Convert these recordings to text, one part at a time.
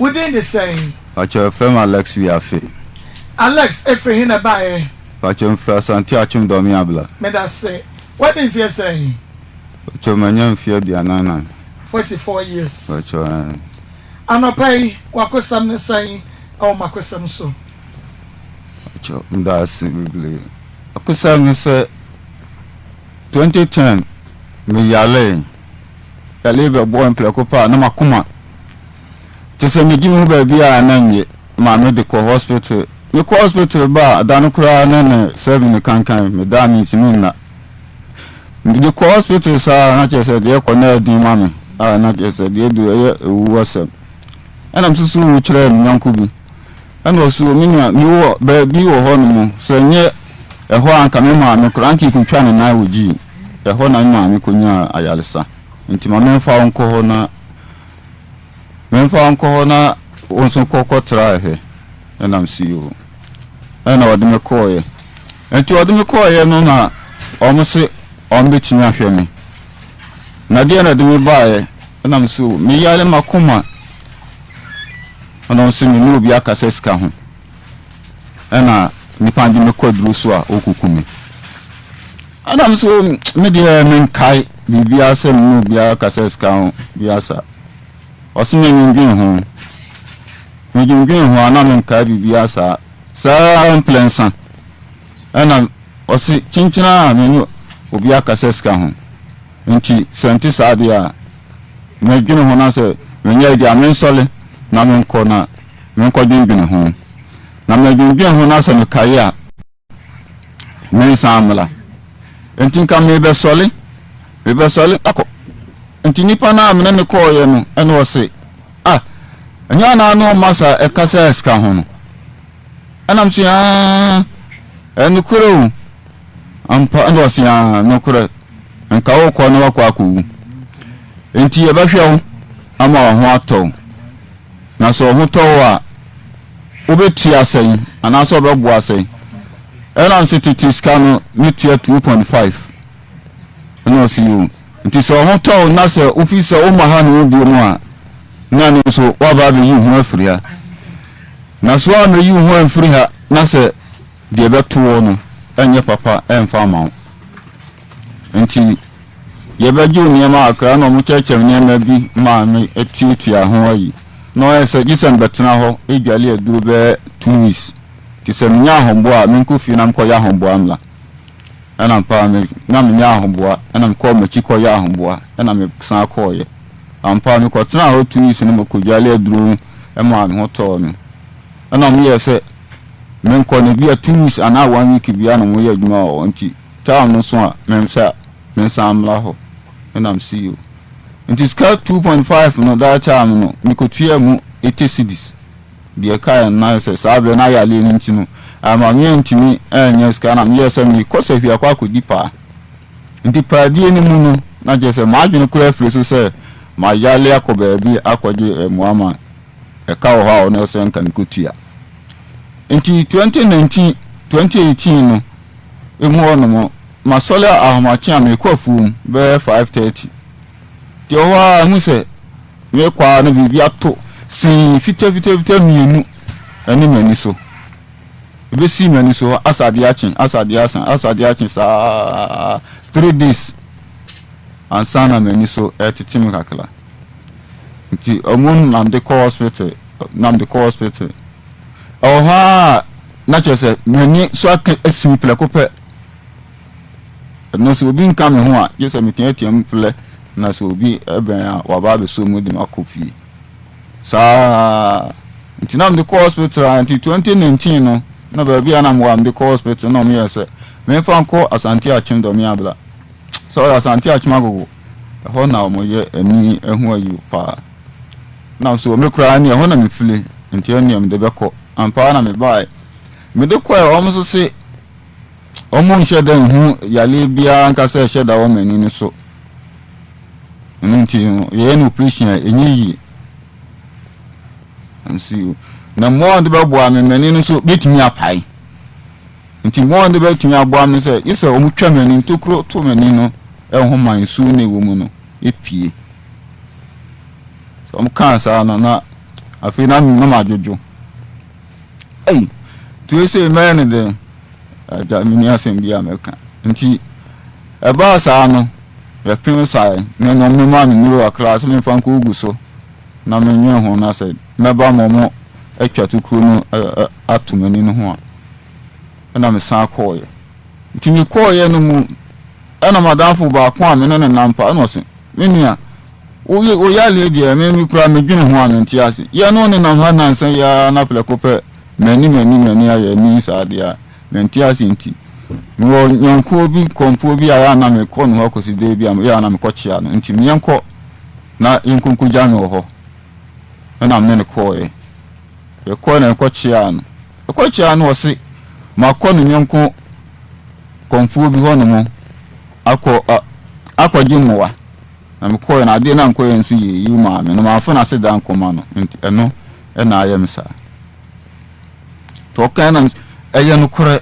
Within the same. But your friend Alex we are fit. Alex, every in a buy. But your friend Auntie Achum Domiabla. May I say, what did you say? But your man fear be an 44 years. But your Anopay, Wakosam saying, oh, Makosam so. But your that's simply. Akosem say 2010, me yale. I live a boy in Placopa, no Akoma. Just a me give me baby and my medical hospital. The hospital bar, Danukra and 7 can me damn it mean that. The hospitals are not just a dear corner, dear mammy, are not just a dear do was. And I'm so soon with young Kubi. And also, you baby or honeymoon, so near a horn camera, no cranky could try and I with G. A horn and mammy could not Ayalisa. Into my men found corona. Men found corona also cocoa try here. And I'm see you. And I would call you. And to other call you, no, no, almost say on the Chimafemi. Nadia do me buy, and I'm so me yale Makoma. And I'm seeing you be a casesca. And I Nipandi me called Rusua, Okukumi. And I'm so media men kai, Bibiasa, Nubia casesca, Biasa. Or seeing you home. Me you green who are not in kai, Bibiasa. Sir, Planson. And I'm also Chinchina, menu, Obia Casesca home. And she sent this idea. Making when I say, when you're the amen solid, Naman corner, Menko Jim home. Naman Jim when I say, Kaya, May Samala. And think I may be solid, maybe solid, and Tinipana, and the call you and was say, ah, and you are no massa a Casesca home. And I'm saying, and the crew, I'm was no correct, and Kao Corner Quaku. And Tia Bashel, I'm a wato. Now so who told Ubetia saying, and I saw Bob was saying, and I'm sitting to scan meet here 2.5. And I'll see you. It is a hotel, Nasa, Officer Omahan will be more. None so what about you who are free? Na so am you ho free ha na se de beto no enye papa emfa enti ye beju niam akra na mu chechem niam bi ma me etiutia ho ayi no ese gisem betena ho edwale aduru be 2 weeks kisem nya hombo a menku fi na mko ya hombo amla ana mpa me na me nya hombo a ana mko ma chiko ya hombo a ana me san akoye ampa me ko tena ho 2 weeks no mko dwale aduru e ma me ho to me. And I'm here say, men call be a 2 weeks and I 1 week be an way more Auntie. Tell no swan, men say, men Sam Laho, and I'm see you. It is cut 2.5 no that time no, me could fear mu 80 cedis. The car and nice says, I've been I leaning to know. I'm a man to me, and yes, can I'm yes, and me, cause if you are quite deeper. In the party any moon, not just a margin craft, so say, my yale Akobe be Akwaji and Muama, a cow how Nelson can kutia. Into 2019, 2018, no, no, my solar ahmachi me kofu be 5:30. The owa mu se me kwa no bibia to sin fite mienu ani mani so. Be si mani so asade achin sa 3 days. Ansana mani so etiti kakala. Nti omun nam de hospital. Oh ha, not just many so I can simple coupe. No, so being coming home, just a meeting fle, na so be a bear or baby so moody Makofi. Sa until I'm the hospital until 2019, no baby, and I'm one the hospital, no me, sir. Me found call as Auntie Achum Domiabla. So as Auntie Achmago, a whole now, my year, and me, and who are you, pa? Now so me cry near Honor me fully until the Becco. And Pana me buy. Me do quite almost say, almost shed them who Yalibia and Cassa shed a woman in so. And you ain't appreciate any. And see you. No more the babu, I mean, so beat me up high. Until more the bed to me, I say, yes, a woman in 2 menino, a woman soon a woman, a pea. Some cancer, no, afi na majojo tu say man de aja mini asem bia meka nti eba sa no ya pin sai na no me ma me ro class me fan ko guso na me nwe ho na say meba momo atwa tukuru no atumani no ho a na me san koye nti ni koye no mu ana madamfo ba ko a me no nampa no se menua o ya le dia me kura me dwene ho anti ase ya no ne nam ha nansan ya na plekope mani aye ni sadia menti ase nti wo nyanko bi kompo bi aya na me ko no akosi de bi am ya na me ko chia no nti me yanko na yankunku ja me ho na me ne ko e ko na ko chia no o se makọ no nyanko kompo bi ho no mo akọ mowa na me ko na ade na nko yensu yi ma me no ma fo na se dan koma no nti eno na ayem sa to kan na eye no kore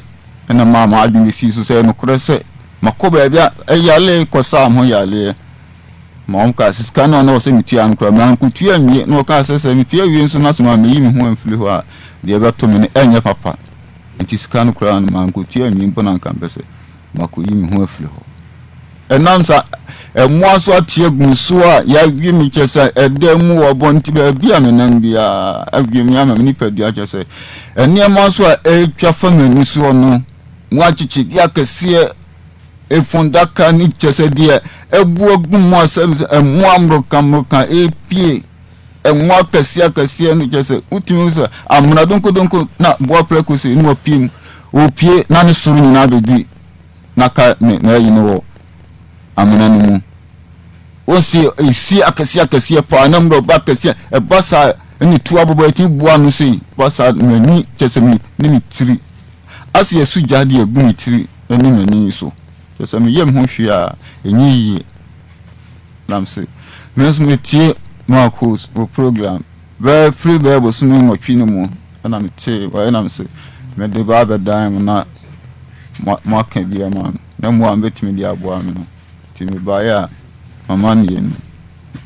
na mama adu si so se no kore se makọ ba bia eyale ko sam ho yale ma on ka siska no na o se mitia no kore ma nko tua nwie no ka se mitia wie nso na so ma me yi me ho amfili ho a de be to me ne enye papa nti siska no kore ma nko tua nwie mpo na nka mbese mako yi me ho afili ho enamsa emwaso atie gunso a ya wi mi chese edemu obo nti ba bia menam bia awi mi ama ni padua chese eniamaso a etwa famani so no mwachichi dia kese efundaka ni chese dia ebu ogun asem emwamro kamroka epie enwa kese ni chese utimi so amuna donko na bo prekosi ni opie na ni suru ni na bedi na ka na yino amuna ni mu osi isi akasi pa namro ba kase e basa ni tu abobo eti bua no sei basa mani chesemi ni tiri asi yesu jade agu ni tiri ni mani so chesemi yem ho hwia enyi lamse mesme tie Maa Akos program very free bible so no twini mu na me tie wa na me se me de ba ba dan na mo kan bia man na mo ambetimi dia aboa me no timi ba ya mama ni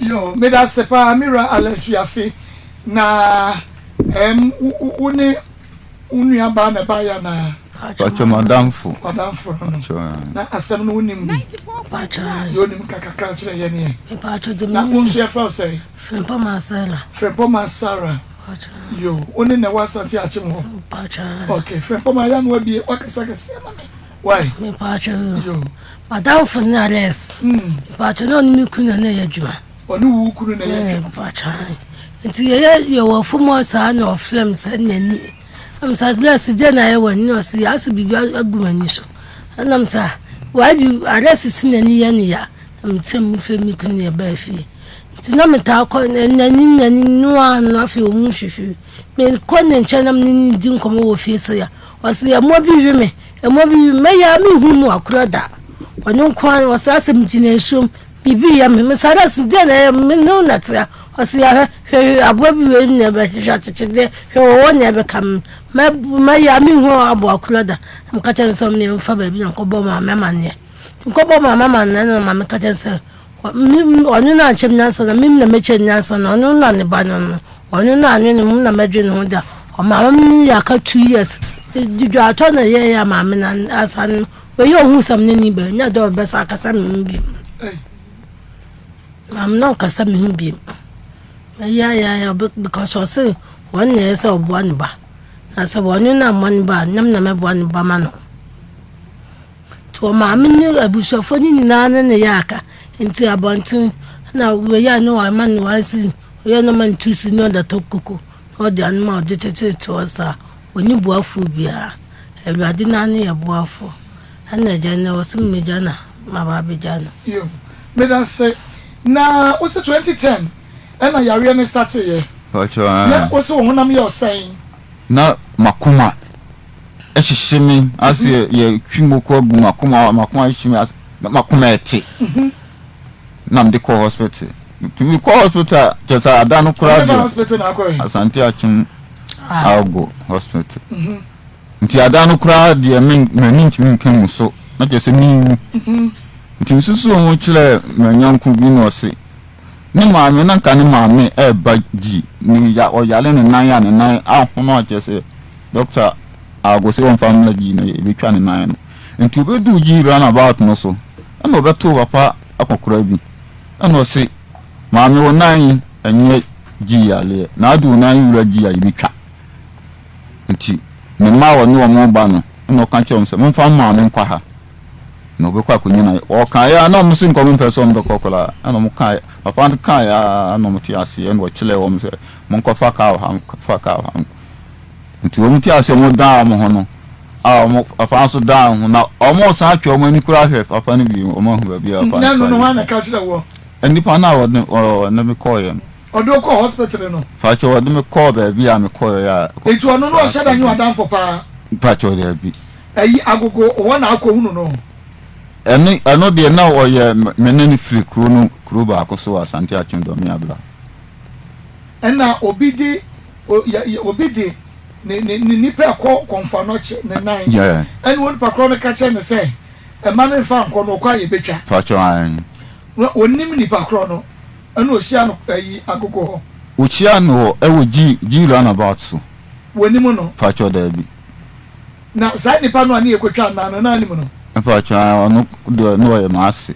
yo me da sepa mira alesiafe na unu aba na ba ya na pacho madamfo na asem no unim pacho yo nim kakakra kire ye ne pacho de na unsu ya fa say Frempo Masara pacho yo oni na wasati achi mo pacho okay Frempo ma ya no bie wakasa kase mama why me pacho yo madam for nales pacho no ni kuna na yadwuma oni wu kunu na yadwuma pacho nti ye wo fumo sa na oflem sa nani am sa less je na ye wani no si as bibi agumani so anam sa wa bi arrest sinani ya ni ya am tem femi kuna ya ba fi tina meta ko nani no an afi o mu hwehwe me ko ne nchanam ni di nkomo wo fi so ya wasi ya mo bi wi me me ya mi hu mu akura da wonu kwan wasi asem jina shom bibi ya me sara si de na me no na tia wasi ya abo bi we ne ba hwehwe de wo ne be kam me ya mi hu abo akura da am ka chan som ne fa ba bi na ko bo ma mama ne na ma me ka chan se onu na chem nyansa na mim na meche nyansa na onu na ne ba no onu na anu ne mum na medwe no da o ma mi ya ka 2 years du ato na ye ya ma me na asan we yo hu sam ne ni ba nya do be sa ka sam bi mam no ka sam bi ya because o se won ne se obo an ba na se wonu na mon ba nam na me bo an ba ma no to ma mi ni abusofo ni na ne ya ka nti abontin na we ya no man wasi we no man tusi no da tokoko o de an ma o de tete to sa oni buafu bia ewade na ne ya buafu ana jana wasu me jana ma ba be jana yo me da say na was 2010 and yare ne start here pacho na was honam you saying na makoma ehihimi ase ye twimoko agu makoma ehihimi makoma eti nam de ko hospital to me ko hospital just adanu kura hospital na akore asante achim algo hospital nti adanu kura de meninti minkan muso na je se mi nti susu o mo kire manyanku bi no se ni maame na nka ni maame ba ji ni ya oyale ni nan ya ni nan ahono achese doctor agose won family ji na e betwa ni nan no nti obedu ji run about no so na obeto papa akokora bi na o se maame won nan enye ji yale na adu nan yura ji ya betwa nti ni ma woni wo mo ba no na o kan chere se mo fa maame nkwa ha no be kwa kunyina o kan ya na mo sin komo person do kokola na mo kan papa kan ya na mo ti ase en wo chile wo mo se mo nko fa ka ha nti wo mo ti ase mo da mo ho no mo papa so da ho na o mo sa atwa mo ni kura hwe papa ni bi o mo hu ba bi papa na no ha na ka chile wo eni pa na wo na me call ye odo ko hospital no fa cho wo me call ba bi a me call ya etu ono no shada nyu adan for pa cho de bi ayi agogo wo na akohunu no ano de na oye meneni free kru ba akoso asante achimdo mi abla ena obidi ni pe ko konfano che ne nan yeah en won pa kro ne ka che ne se e ma ne fa nko no kwa ye betwa fa cho an onim ni pa kro no ena osia no ayi agogo ho ochia no e wo ji run about so wonim no fa cho da bi na sai ni pa no ani ekotwa na ani mu no fa cho ono do no ye maase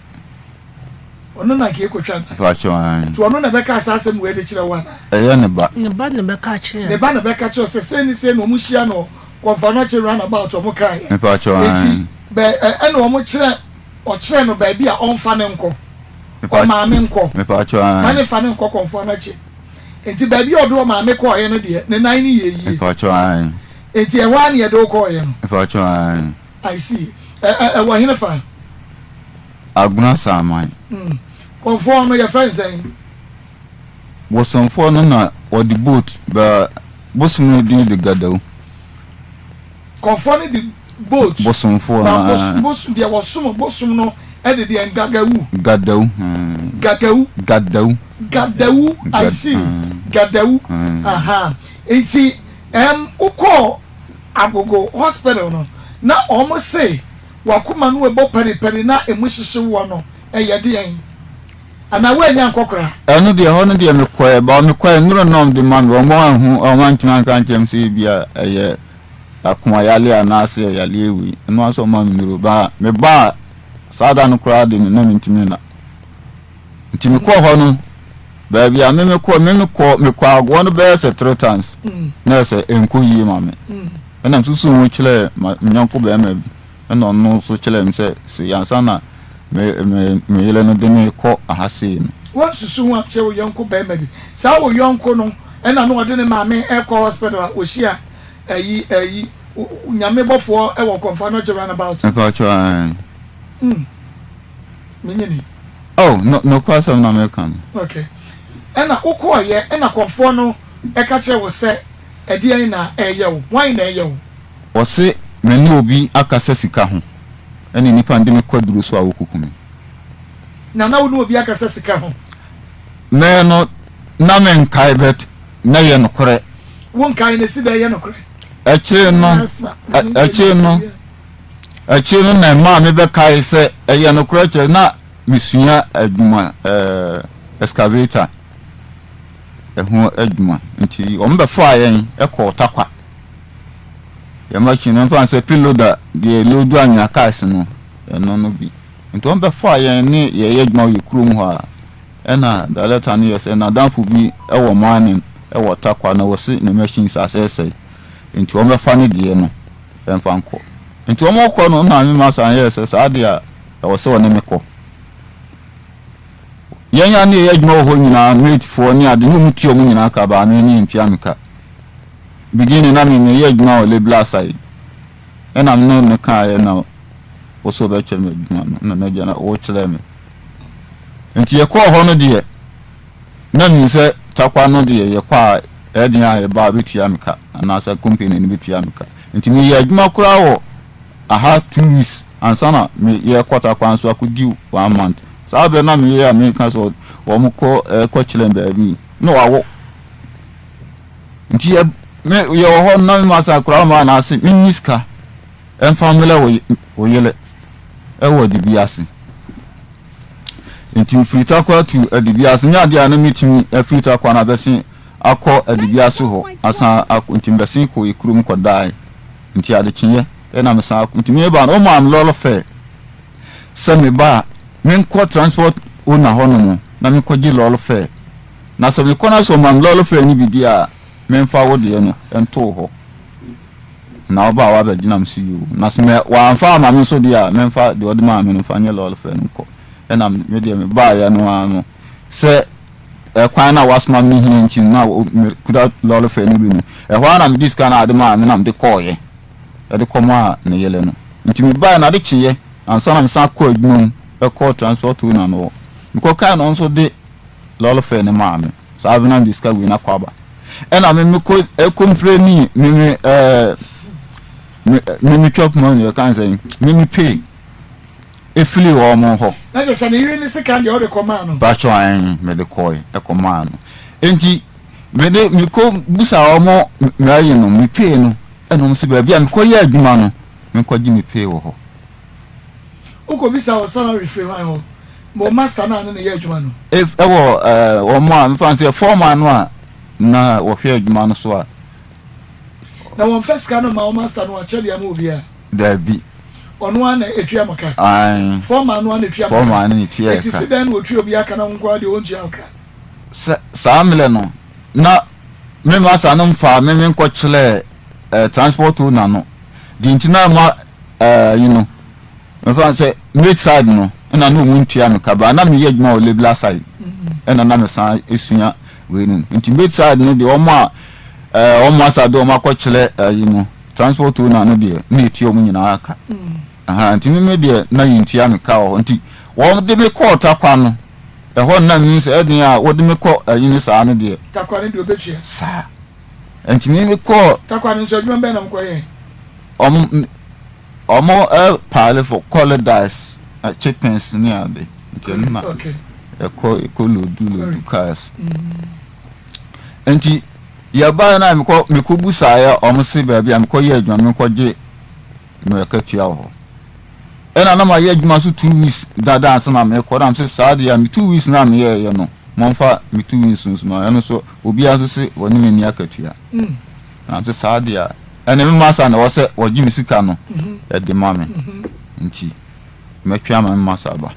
ono na ke ekotwa fa cho an to ono na be ka asase mu we de kire wa eye ne ba ne be ka kire ne ba kire se ni se no mu hia no konfano che run about o mu kai fa cho an be ena o mu kire o kire no ba bi a onfa ne nko o maame nko fa cho an ma ne fa ne nko konfano che enti ba bi odo maame ko ye no de ne nan ni ye yi fa cho an enti e wa ne ye do ko ye no fa cho an I see wa hina fa aguna saman konfo no your friends saying wasonfo no na or the boat ba bosum di de gadau konfo ni the boat bosonfo na bosum dia bosum no e de dia gadau I see gadau aha enti uko agogo hospital no na omo say wakuma no e bo peri na emuhihye wo no e yede yan ana we nya nkokora eno de ho no de me koe nuro nom de man wo mo ahu o man tuma kan kem se bia eye akoma yale anase yale ewi no aso man nuro ba me ba sada no kora de na ntimi na ntimi ko ho no ba bia me ko agwo no be se 3 times na se enko yi ma me na susu mo chile nyanko be ma bi na no so chile me se yansa na me yele no de me ko ahase no won susu wa che wo yonko be ma bi sa wo yonko no e na no ode ne ma me e ko hospital o hia ayi nyame bofo e wo konfa no che run about e ko cho an minyini oh no kwasa na American okay e na uko ye e na konfo no e ka che wo se e de na e ye wo wan na e ye wo o se me ni obi akasa sika ho ene nipa ndi me kwaduru so awokukumi na wo no obi akasa sika ho me no na men kai bet na ye no kore won kai na si be ye no kore eche no na ma me be kai se ye no kore che na misuya aduma excavator ehu aduma nti o mbe fo ayen e ko takwa ya machine no fanse piloda de lodu anya cars no no bi nti o mbe fo ayen ni ye aduma ye kurom ho a ena da letter no yes na danfo bi e wo morning e wo takwa na wo se ne machines asese nti o mbe fa ne de no emfa nko nti o mo ko no na me masa yes sa de a wo se wo ne me ko yenya ne yadwuma ho nyina mate fo ne ade no mutio mu nyina ka ba me ni mpia meka begin na me yadwuma o lebla side ena me no ka ya na o so be chere me na na jana o chere me nti ye ko ho no de na mi se takwa no de ye kwa e de ya ba betua meka na sa company ni betua meka nti me yadwuma kura wo aha 2 weeks ansana me ye kwata kwa nso akudi 1 month sabe na me ya me kan so wo mo ko chilen ba bi no wawo nti me ye ho na me masa kura ma na ase miniska en family wo yele e wo di biase nti frita kwa tu adibiase nya dia na meeting frita kwa na besin akọ adibiase ho asa nti besin ko ikurum ko dai nti ade chinye na me sa nti me ba no ma am lolo fe se me ba men ko transport una ho no na me ko gi lolo fe na se me ko na so ma am lolo fe ni bidia men fa wo de no ento ho na oba wa ba gina msi yu na se me wa fa ma me so dia men fa de ode ma me no fa nye lolo fe no ko na me de me ba ya no ano se kwan na wasma me hin nchi na kuda lolo fe ni bi no ho na me diska na ade ma me na me de koye de koma na yele no nti me ba na de chiye ansa na me sa ko adwum e ko transport na no me ko kan no so de lolo fe ni ma me sa ave na diska wi na kwaba na me ko e complain me chop money you can say me pay e fili wo mo ho na je say ni ni sika de o de koma no ba cho an me de koy e koma no enti me de me ko busa wo mo me ayi no me pay no e no se ba bia me ko ye adwuma no me ko gi me pay wo ho uko bisa wo salary free wan ho mo master na no ye adwuma no e wo mo me fan say foreman no a na wo hwe adwuma no so a na won first ka no ma o master no a chede am obi a da bi ono ana etua maka ai foreman no ana etua maka foreman ni tua ka ti sidan wo tua obi aka na nko ade onji aka sa mele no na me master no mfa me nko chele transport na no di ntina ma you know me fa say mid side no na no mu ntua maka ba na me ye adwuma o label side na me san esunya we no nti mid side no de o ma asa do ma ko chele you know transport na no de na etuo mu nyina aka nti me de na yintua me ka o nti wo de me ko takwa no ho na mi se edin a wo de me ko yin sa no de takwa ne de obetua sa nti me ko takwa ne so adwuma be na mko ye omo pile for colodice chickens ni ade nti na okay ko lodu cars nti ya ba na me ko busa ya omse ba bia me ko ye adwuma me ko je me ka tua ho na ma ye adwuma so 2 weeks dada ansa na me ko na me sa de ya me 2 weeks na me ye no monfa me 2 weeks so ma no so obi aso se woni me ni akatua na so sa de ya me masa na wo se wo ji me sika no e de ma me nti me twa ma masa ba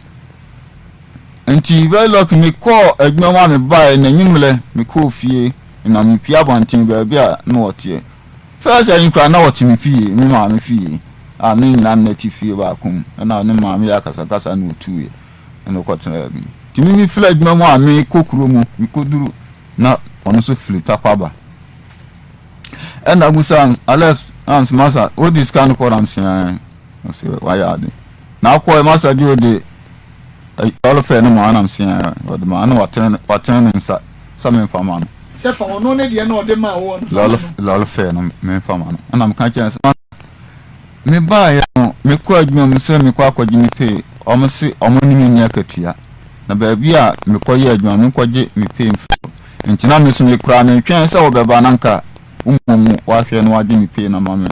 nti very lucky me ko adwuma wa me ba na nyimle me ko fie na me pia bantin ba bia no wotie first I nkra na wotie me fie me ma me fie a me na na ti fie ba kum na ne ma me akasa no tuye no ko tena bi ti me feel adwuma mu a me kokuro mu me koduru na ono so feel takwaba na musa ales ans masa o this kan ko ram sian o se wa ya de na ko masa di o de all of no ma nam sian o de ma na waten nsa some fama no se fa ono ne de na o de ma wo lol fe no me fama no na me kan chance me ba ya no me ko adwuma mu se me ko akwaji me pe o mo se o mo ni me nya katua na ba bia me ko ye adwuma me ko je me pe mfo ntina me so me kura me twen se wo be ba nanka umumu wa hwe no ade me pe na mame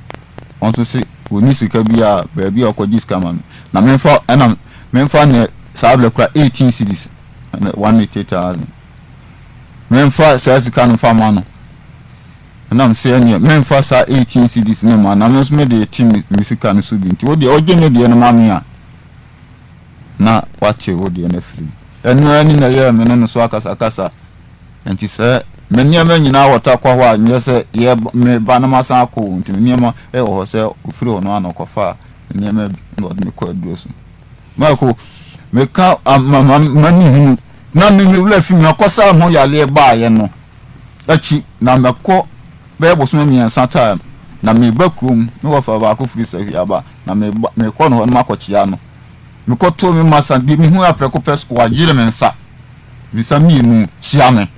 on so se oni sika bia ba bia akwaji sika mame na me mfa ne sable kura 18 cedis na 180,000 me mfa sa sika no fa ma no na me se anya me mfa sa 18 cedis ne ma na me so me de team me sika no so bi nti wo de oje ne de no mame a na wache wo de na free enu ani na ye me no so akasa nti se me niam nyina wota kwa ho a nye se ye me ba na masa akọ nti niam e wo se ofiri ho no anokofa niam no de me ko adrosu mako me ka mani hinu na me wula fi me akosa ho yale ba ye no achi na me ko be boso me yansa time na me bakrum me wo fa ba ko firi se ya ba na me ko no ho na makochia no me ko to me masa bi me hu apreko pes wa jire me nsa mi sa mi nu chia me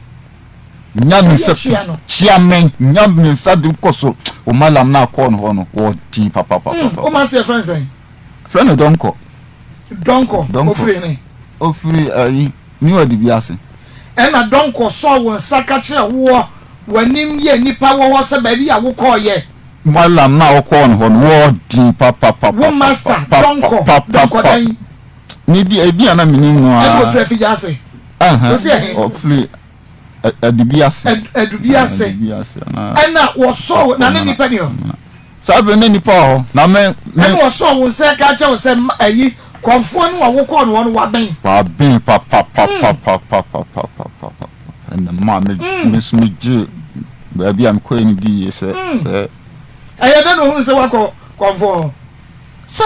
nyam se chiamen nyam nsa de koso o malam na ko no no o tin papa o ma se friends eh friend donko ofri ayi ni odi biase e na donko so won saka kire wo wanim ye nipa wo se ba bi awo ko ye malam na o ko no wo tin papa wo master donko dan Nidi edia na minim no a. E go frɛ fi jase. Hopefully Adubiase. Na wo so na ne nipa ni o. Sabe ne nipa ho na me wo so wo se ka che wo se ayi konfo no wo ko no wa ben. Wa ben pa. And ma me smije ba bia me ko ni di se. Aye no hu se wa ko konfo. Se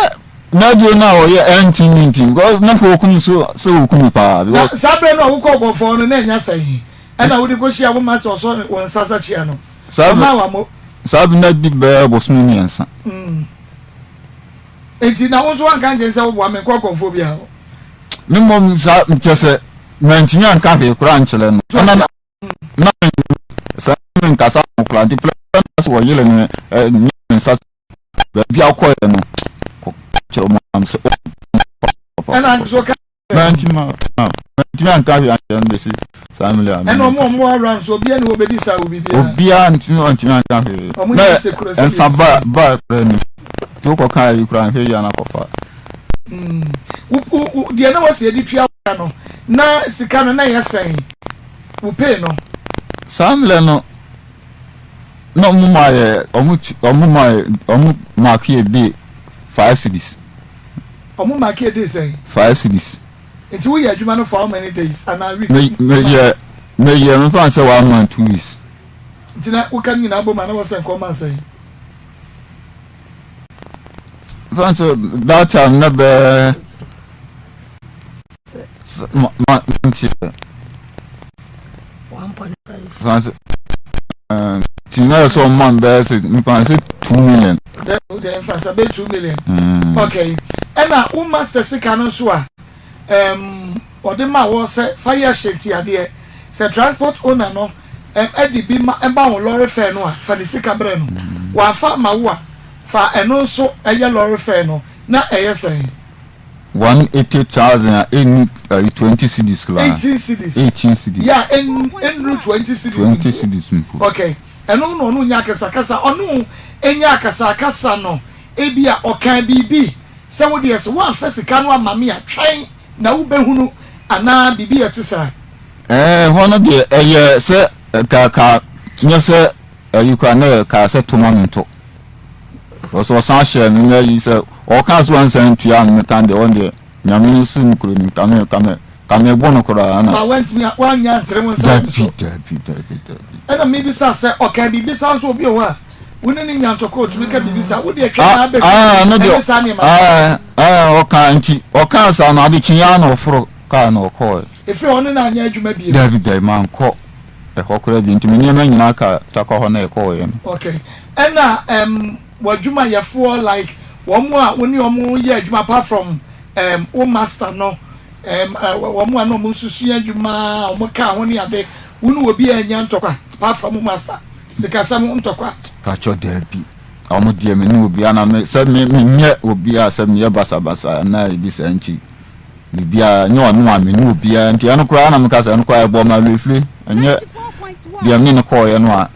na do na o ye anti because na ko kum so kum pa because sabe no wo ko konfo no na nya sai. Ana wo di ko shia wo master so won sasa chia no. Sabe na di be bosmu miensa. Enti na wo so an kan je se wo bo ame ko konfo bia. Me mom sa mchese mantinya nka he kura nchele no. Na sa men kasa kura di plan so wo yele ni nsa bia ko no. Chero am so. Ana so ka mantima nka he an besi. Family am. And mo around so bia no obedi sa obibia. Obia ntino nka he. Na ensa ba ni. To ko kan yi kura he ya na kofa. Dia na wase di tua no na sika no na yesen wo pay no samle no no mu maye omu mark here day 5 cedis omu mark here day say 5 cedis it we adwuma no for how many days and I weeks me me fan say 1 month 2 weeks ntina wo kan nyina bo ma na wo say ko man say France that time never Auntie 1.5 France Tina so man bears it me pan say 2 million the France be 2 million okay and na wo master sika no so a ode ma wo say fire sheti ade say transport owner no edi bi ma e ba won lorry fare no a fa the sika bre no wa fa ma wo a fa eno so eye lorry fare no na eye say 180,000 in 20 cedis class 18 cedis yeah in 20 cedis okay eno no nya kasa onu enya kasa no ebia okan bibi se wo de se wan fa sika no amame a twen na wo behunu ana bibi etisa hono de eye se ka nya se you can ka se tomanto so san share no yi se o kan so an san tua me kan de on de nyame su nkuro ni kame bono kora na ba went me wan nya ntre mo san so ana me bi sa se o kan bibi sa so obi o wa woni ni nya ntoko tumi ka bibi sa wo de atwa na be no de o kan nti o kan sa na de chinya na oforo ka na o ko efi oni na anya adwuma bi David man ko e hokora bi ntimi nyama nyina ka takọ ho na e ko ye okay ana wadwuma ye for like one more when you ye adwuma apart from o master no one more no mususu adwuma o mo ka ho ni ade wonu obi anya ntokwa apart from o master sikasa mo ntokwa ka cho David omo die me ni obi ana me se me nye obi a se me ye basa na bi se nti bibia nye onu ma me ni obi a nti anu kura na me ka se anu kwa e bo ma lefle nye die me ni ko ye no a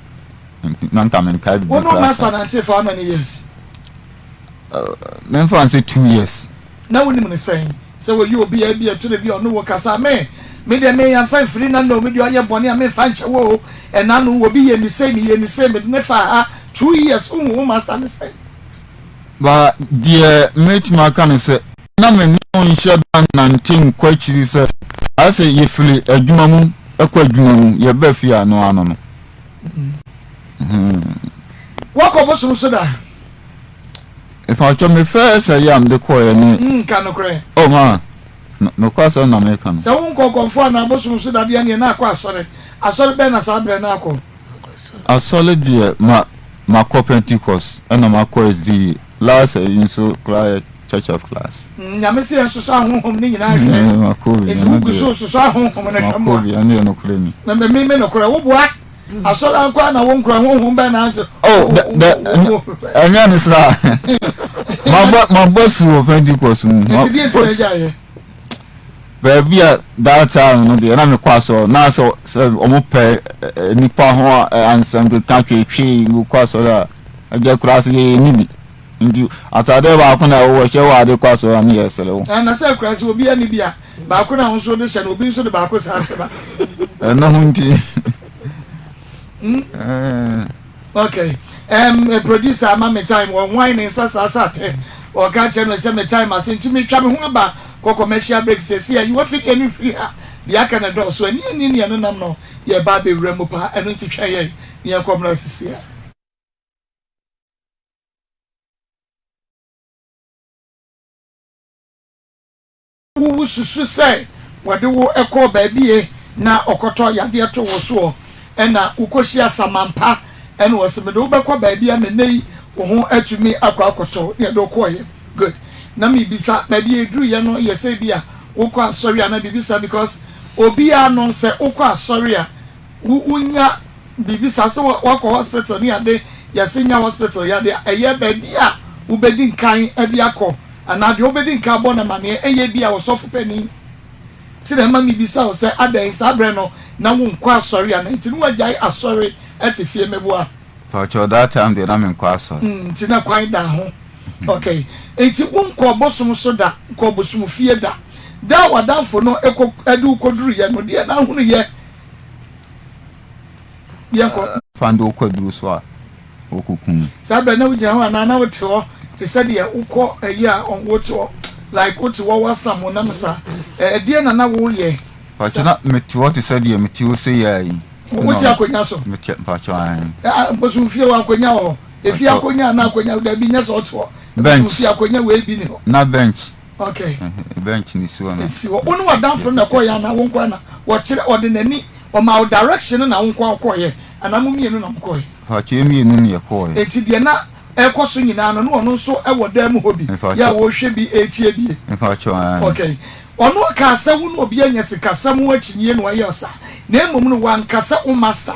nanta men kai bi no master na until for how many years men for say 2 years na woni me say we you obi a to the bi ono wo kasa me de me yan fa free na no me de oye bone a me fa nche wo e na no obi ye ni say me ne fa 2 years wo master me say ba die mate ma kan say na me no nche dan na ntin kwachiri say a say ye fili adwuma mu akwa adwuma mu ye ba fi ano ano no wako bosu so da if I told me first I am the choir ni kan no kre oh ma no kwasa na me kan so won ko konfo na bosu so da bia ni na akwa asore be na sabre na akọ asole die ma Pentecost and ma ko is the last in so church of class nyame se so so ahonhom ni nyina hwe ma ko bi na so ahonhom na hwe ma ko bi ani no kre ni na me no kre wo boa asora nkwa na won kra honhom ba na anse anya ni sra ma boss of Pentecost baby that time no dey na me kwaso na so omo pe nipa ho ansam de ka twetwe mu kwaso da aja kura se ni bi ndu atade ba ko na wo hye wa de kwa so na yesele wo na say krasi obi ani bia ba ko na won de hye na obi so de ba ko sa hye ba no hunti okay a producer ama me time one wine in sasate or catch no say me time as into me twa me ho ba ko commercial break say you want fit any free the akana do so ani no nam no ye ba be wremu pa eno ti twa ye ye kom na sisia wo susu say wode wo ekọ ba bie na okoto yade to wo so ena ukohia samampa ena woseme do bekọ ba bia menei wo ho atumi akọ akoto ye do koye good na me bisa ba bia edru ye no ye say bia wo kọ asori ana bibisa because obi anon se wo kọ asori a unya bibisa se wakọ hospital ni ade ye senya hospital ya de eye ba bia wo bedi nkan abi akọ ana de wo bedi nkan bo na mane eye bia wo sofo pani ti na ma mi bisa o se adan sabre no na wo nkọ asori ana nti no wajai asori eti fie mebua for sure that time they na me nkọ asori ti na kwan da ho okay enti wo nkọ bosom so da nkọ bosom fie da wadanfo no edu koduru ye no de na hunu ye ko fando koduru so a okukun sabre na wujia ho na wo te ho ti se de ukọ eyi a onwo te ho like what you wasam na msa de na wo ye na meti what is said meti wo say yayi what ya konya so meti pacho an bosu fie wa konya ho efi akonya na akonya da bi nya so to bench fie akonya we bi ni ho na bench okay bench ni so na si wo onu wa down from na koya na wo nkwa na wo kire ordinary o ma direction na wo nkwa koye anamu mienu na mkoye pacho mienu ni koye enti de na ekoso nyina no no nso ewo dam hobi ya wo hwe bi etie bi okay ono ka sa wu no obi anya sika sam wa chinye no ayo sa na emom no wan kasa o master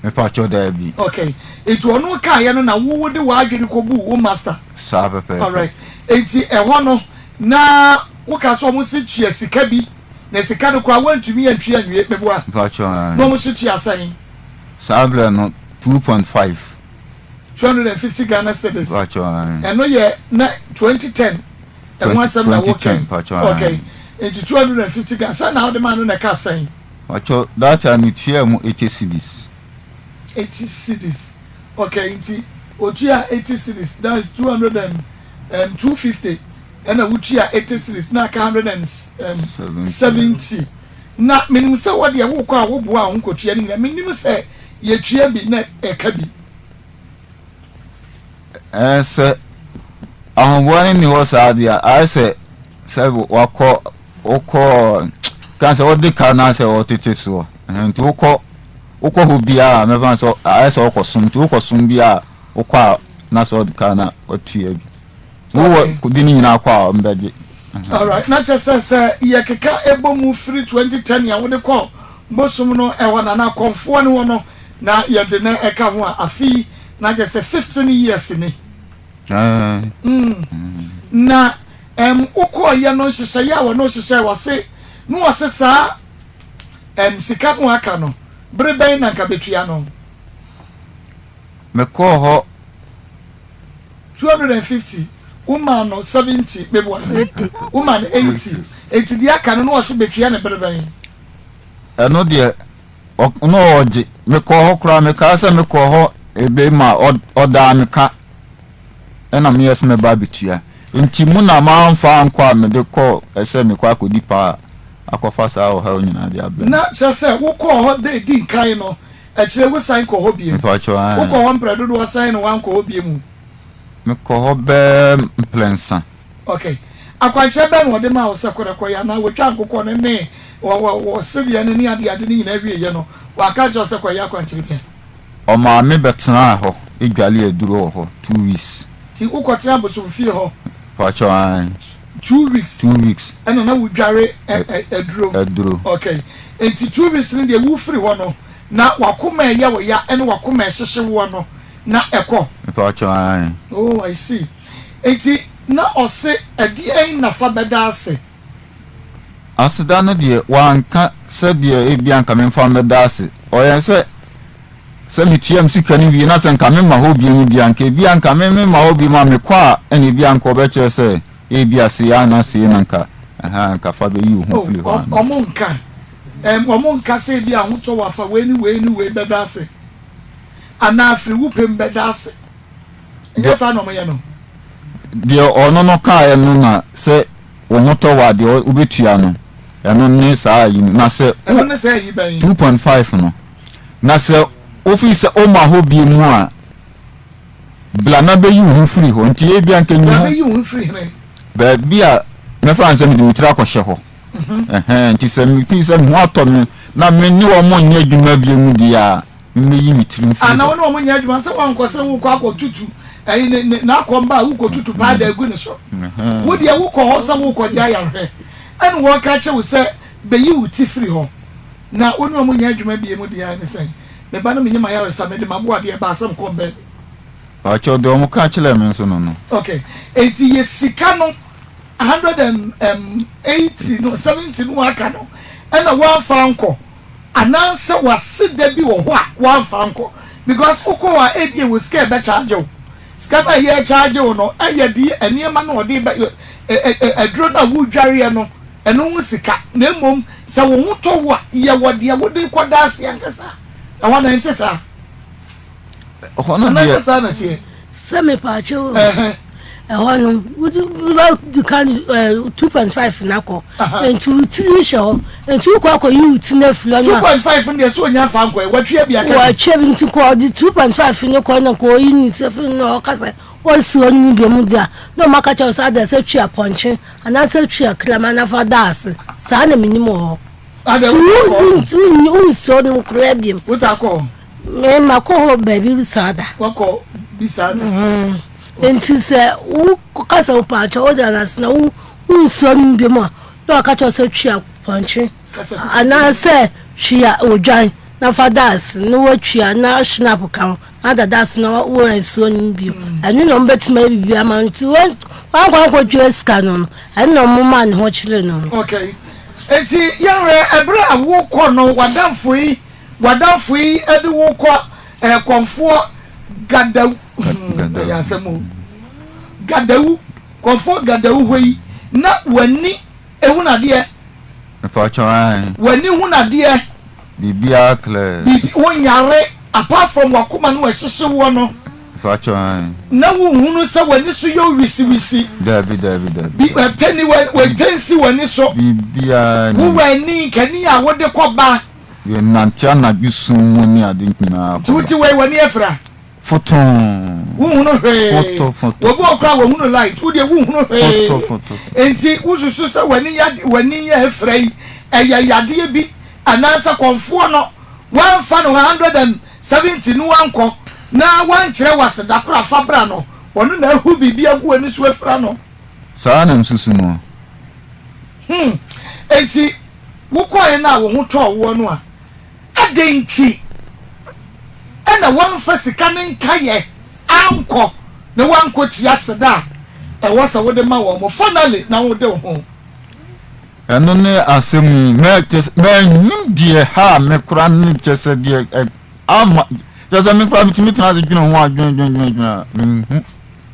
me pacho da bi okay etu ono ka ye no na wo de wa adwiri ko bu o master sa pepe all right enti eho no na wo ka so mo si tua sika bi na sika no kwa wantumi antwi anwie mebua pacho no mo si tua san sabla no 2.5 250 Ghana cedis. Pacho. And no ye na 2010. And once I'm working. Okay. Into 250 Ghana. So now the man on the car saying. Pacho, that time it here 80 cedis. 80 cedis. Okay, into Ochia 80 cedis. That is 250. And a Uchia 80 cedis. Na 170. Na minimum say what you walk out wo bua unko chia ni. Minimum say ye chia bi na e kabi. Say ahonwani ni ho saadia I say wakọ kan say odi ka na say o tete so nti ukọ ho bia me fan so I say okosum nti ukosum bia ukọ na so odi ka na otua bi wo kudi ni nyina akọ mbeje all right na just say ye keka ebomu free 2010 ya wo de kọ bosum no ewo na konfo ne wo no na ye de na eka ho afi na just 15 years ni na uko ya no hyehyɛ ya wo no hyehyɛ wase no wase sa sika no aka no breben na nka betua no me ko ho 250 woman no 70 bebo 80 woman 80 di aka no wase betua ne breben eno de no oje me ko ho kra me ka se me ko ho ebe ma oda me ka ena me yes me ba betua nti mu na ma amfa nkwa me de ko ese me kwa kodi pa akofa sa o ha onyina de abla na se wo ko ho de di nkan no e kire wo san ko ho biem wo ko ho mpredo do san no wan ko ho biem me ko ho be plensa okay akwanche be no de ma wo se ko ya na wo twa nkoko ne ne wo sebia ne ni ade ni nyina wie ye no wa ka jo se ko ya akwanche be o ma me betena ho edwale aduro ho 2 weeks ti ukotia boso fie ho pacho 2 weeks and na wudware eduro okay enti 2 weeks ni de wu free ho no na wakoma ye wo ya ene wakoma hyehye wo no na ekọ pacho oh I see enti na ose adie na fa beda ase aseda no de wanka se de ebianka me fa beda ase o ye se se mi tiam sika ni wi na se nka me ma ho bi mu bianka bianka me ma ho bi ma me kwa ene bianka obeche se e bia se ya na se na nka aha nka fa be yi ho fili ho omonka se bia ho to wa fa we ni beda se ana afri wo pem beda se yes I know me no de ono no ka e no na se wo ho to wa de obetua no eno ne saa yi na se eno ne se yi ben 2.5 no na se office o ma ho bi mu a bla na be yi hu free ho nti e bia nka nyi ho be yi hu free ne ba bia me fa ansem de mitira ko hye ho nti se mi fi se mu ato me na me ni wo mo nya adwuma bi mu dia me yi mitiri free ana wo mo nya adwuma se wan ko se wo ko akotutu na akomba wo ko tutu pa da gu ne so wo dia wo ko ho se wo ko ja ya hwe anu wo ka che wo se be yi wuti free ho na wonu mo nya adwuma bi mu dia ne se me ba no me nyima ya resa me de mabo ade ba asem ko mbe a cho de mo ka chele me so no okay enti ye sika no 180 no 70 no aka no ena wa franco ananse wasida bi wo ho a wa franco because ukowa ebie we scale be charge o skata ye charge o no ayedi eniema no ode ba adro na wu dware no eno hu sika na mom se wo hu to wo ye wode wode kwada ase ankasa awana nte sa hono de semi pacho ehonu would can 2.5 nako into tini show into kwa you tina flo na 2.5 ndi so nya fa nko watwe bia ka watwe bi nti ko di 2.5 ni ko na ko yi ni se no kasa o si onu bi mu dia no maka cha so ada se twa ponche ana se twa klama na fa das sa na minimo ada u so no krebium utako me mako baby sada wako bisada enti se u kasa u pacha o da nas na u so bi mu no ka cha so twa ponche ana se twa odwan na fadas no watwa na snap kan na dadas na wo so ni bi ani no betima bi amanti wan kwa twa scan no ani no mo man ho chile no okay enti yare ebra awo kọ no wadamfo yi ede wo kọ konfo gadawu ya semu gadawu konfo gadawu hoyi na wani ehunade wani hunade bibia clear won yare apart from wakoma no ehihye wo no na wo hunu se wani so yo wisi dabi bi tani we tensi wani so bibia wo wani kani a wo de koba ye nantia na bisu mu ni ade nkina tuti we wani efra foto wo hunu he foto wo bo okra wo hunu light wo de wo hunu he foto enti wo susu se wani ya efra yi eya yade bi anansa konfo no wan fa no 170 no anko na wan kire waseda kora fa bra no onu na hu bibia ku ani so afra no saa na msusu no enti wo koye na wo hu to wo no a adenchi ena wan fa sika ne nkaye anko na wan ko tia seda e wo sa wo de ma wo mo finally na wo de ho eno ne asemi me nim die ha me kura ni chese die ama jasa me kura bitimi tana se dwene ho adwen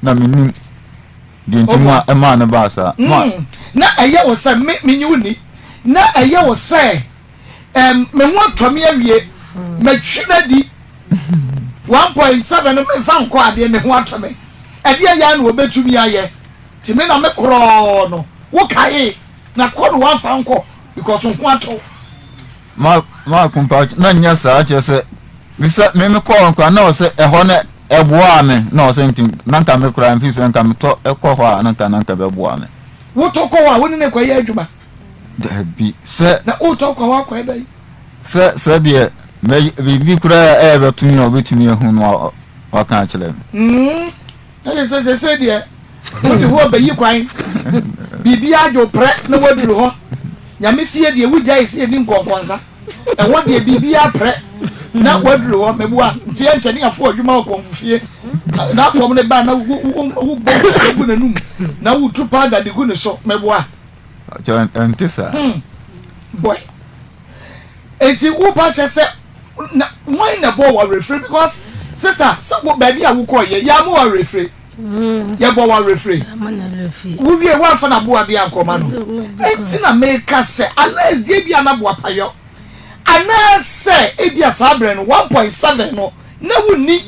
na me nim die ntuma e ma na ba sa na eye wo se me nyuni na eye wo se me ho atomi awie me twina di 1.7 me fa nko ade me ho atomi ade ya na obetumi aye ti me na me kro no wo kai na kono wa fa nko because ho ato ma kumpa na nya sa che se bisa me ko nko na o se eho na eboa me na o se ntim na nka me kura mfi so nka me to ekọ ho na nka be boa me wo to ko wa woni ne ko ye adwuma da bi se na o to ko wa ko dai se de me bi kura e be tumi na obetumi ehu no wa kan chele se de wo de ho be yi kwan bibia ajo pre na waduru ho nyame fie de wugya ise ni nkonkonsa e ho de bibia pre na waduru ho mebua ntie nchani afo adwuma okonfufie na akom ne ba na wo bo na num na wo tupa da de gu ne so mebua antisa boy enti wo pa che se why na boy wa refrain because sister some baby a wo call ye ya mo wa refrain ya bo wa refrain wo wie wa fa na bo abi Akoma no enti na make say unless ye bia na bo apayo ana say e bia sabre no 1.7 no na wuni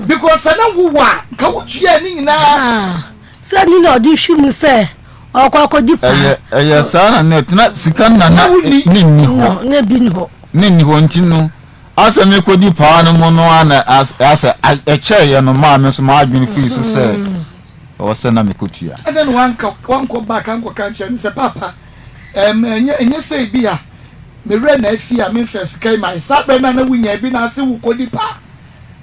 because na wo wa ka wo tua ni nyina say ni no di hwu mu say okwa dipa sana net na sikan na ni ho na bi ni ho ni ho ntino asa me kodi pa no mo no ana asa eche ye no ma me so ma adwin fi so say o se na me kotua and then one ko back an ko kan che say papa enye say bia me re na afia me first kai my sabe na wunya bi na ase wo kodi pa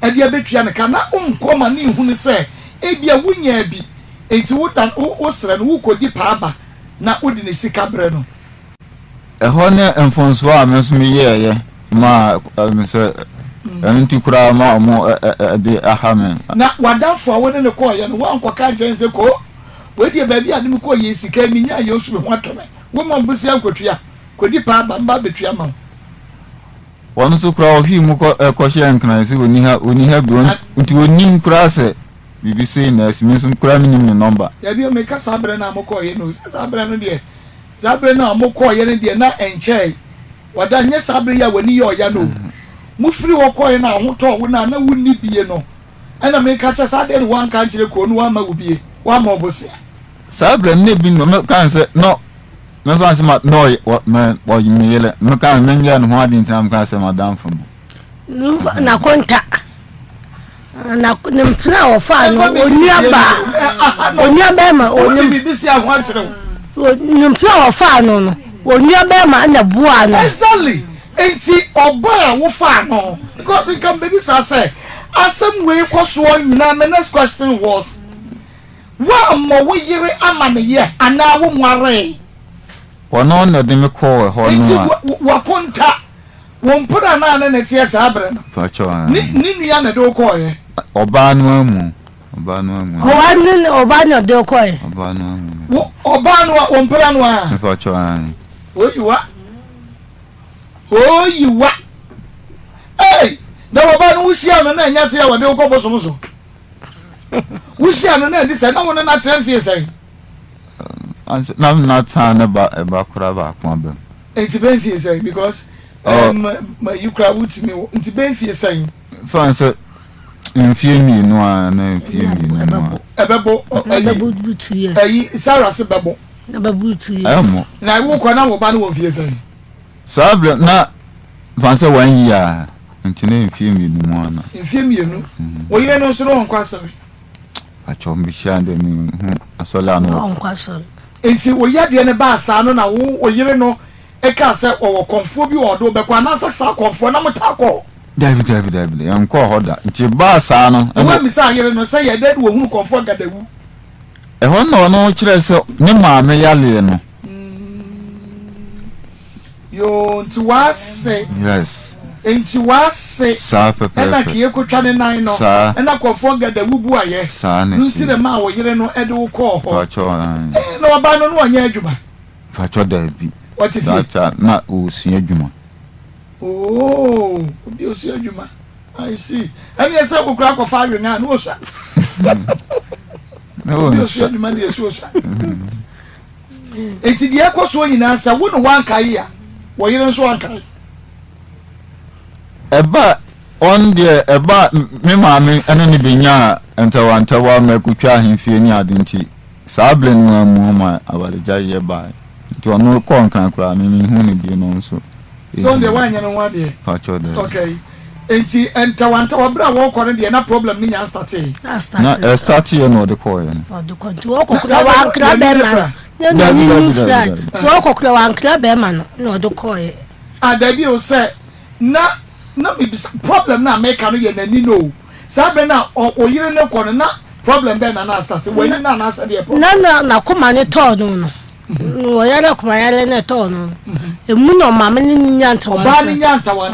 e bia betua ne kana unkoma ni hu ni say e bia wunya bi enti wo dan wo sere no wo kodi pa aba na odi ne sika bre no e ho ne enfonso a me so me ye ma me say enti kura ma mo de ahame na wadanfo awon ne ko ye no wo anko kan chen se ko we die ba bia de me ko ye sika mi nya ye osu me ho atome wo ma mbusi ankotua kodi pa aba mba betua ma wonu so kura o hi mu ko hye nkran se oni ha bi nti oni kura se BBC na esimi so kura mi nim number ya bi o me ka sabre na mo ko ye no sabre no de sabre na mo ko ye ne de na enche wada nye sabre ya wani yo ya no mu free wo ko ye na ho to wo na wuni bie no ana me ka cha sabre no wan ka kire ko no wa ma ubie wa ma obosia sabre ne bi no me kan se no me fan se ma no me wo mi yele me kan me nja no ho adi ntam kan se madam fo na konta na mpna wo fa no onyaba ma BBC a ho akyere mpna wo fa no onyaba ma na bua no exactly enti oba wo fa no because it can baby say asem we koso nyina. My next question was wa mo wo yire amane ye ana wo nware wono na de me ko ho no wa konta won pura na na tie sabre no fa cho ni nua na do ko ye oba no amu oba no de ko ye oba no won pura no a fa cho oyiwa eh da oba no wusia no na nya se ya wode ko bosomuso wusia no na di se na won na transfer sai na na ba kura ba akwa bem enti ben fie sai because you cry wontumi enti ben fie sai fan se mfie mi no a na mfie mi no ebebo 2 years Sarah se bebo ebebo 2 years na wo kwa na wo ba no wo fie sai sabre na fan se 1 year enti na mfie mi no mo na mfie mi no wo yire no so no nkwa sabe acho mbisha de mi asola no nkwa so enti wo yade ne ba asa no na wo yire no e ka se wo konfo bi wo do be kwa na sa konfo na mutako David yanko hoda nti ba asa no wo mi sa yire no se ye de wo hunu konfo gadawu e ho no kire se ne maame yale no yo nti wa se yes enti wa se sa pepe na kiye ko twane nan no na konfo gadawu bu aye sa ne nti de ma wo yire no e de wo ko ho cho no ba no anya adwuma fa cho da bi what if that na osun adwuma obi osun adwuma I see and yes I go crack of fire na no sha no sha adwuma de so sha enti de ekoso nyina sa wo no wan kai ya wo yire so wan kai eba on the eba me maame ene ne benya ntawa mekutwa ahemfie ni ade nti saable no amu ma abalija ye ba nti ono ko nkan kura me hu ne bi no so the wanya no wade fa cho de okay enti ntawa bra wo ko ne na problem ni nya start na start ye no de ko ye no de ko nti wo ko kura wa ankra be ma wo ko kura wa ankra be ma no de ko ye adabi o say na me problem na make no ye nani no sabe na oyire ne ko na problem be na start we ni na say the problem na kuma ne to no wo yare kuma yare ne to no emu no mama ni nyanta wa ba ni nyanta wa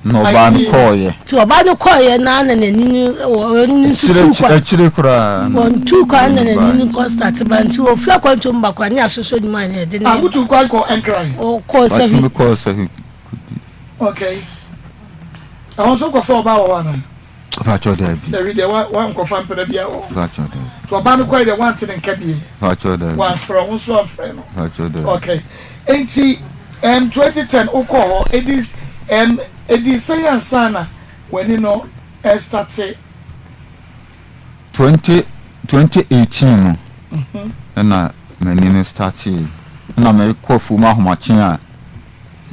no ba ni ko ye ti oba ni ko ye na nani ni su kwa chire kura won tu kwa nani ni ko start ba nti o fia kwa ntu mba kwa ni asoso ni man ye de ni abutu kwa ko enkran o ko se ko se okay also go for about one. Vacho Debbie. So read the one go from Pedabia. Vacho Debbie. To a band quite the one in cabin. Vacho Debbie. One from one friend. Vacho Debbie. Okay. Auntie, 2010 Oko, it is saying Sana when you know, start say 2018. And my name started. And I may call for my machine.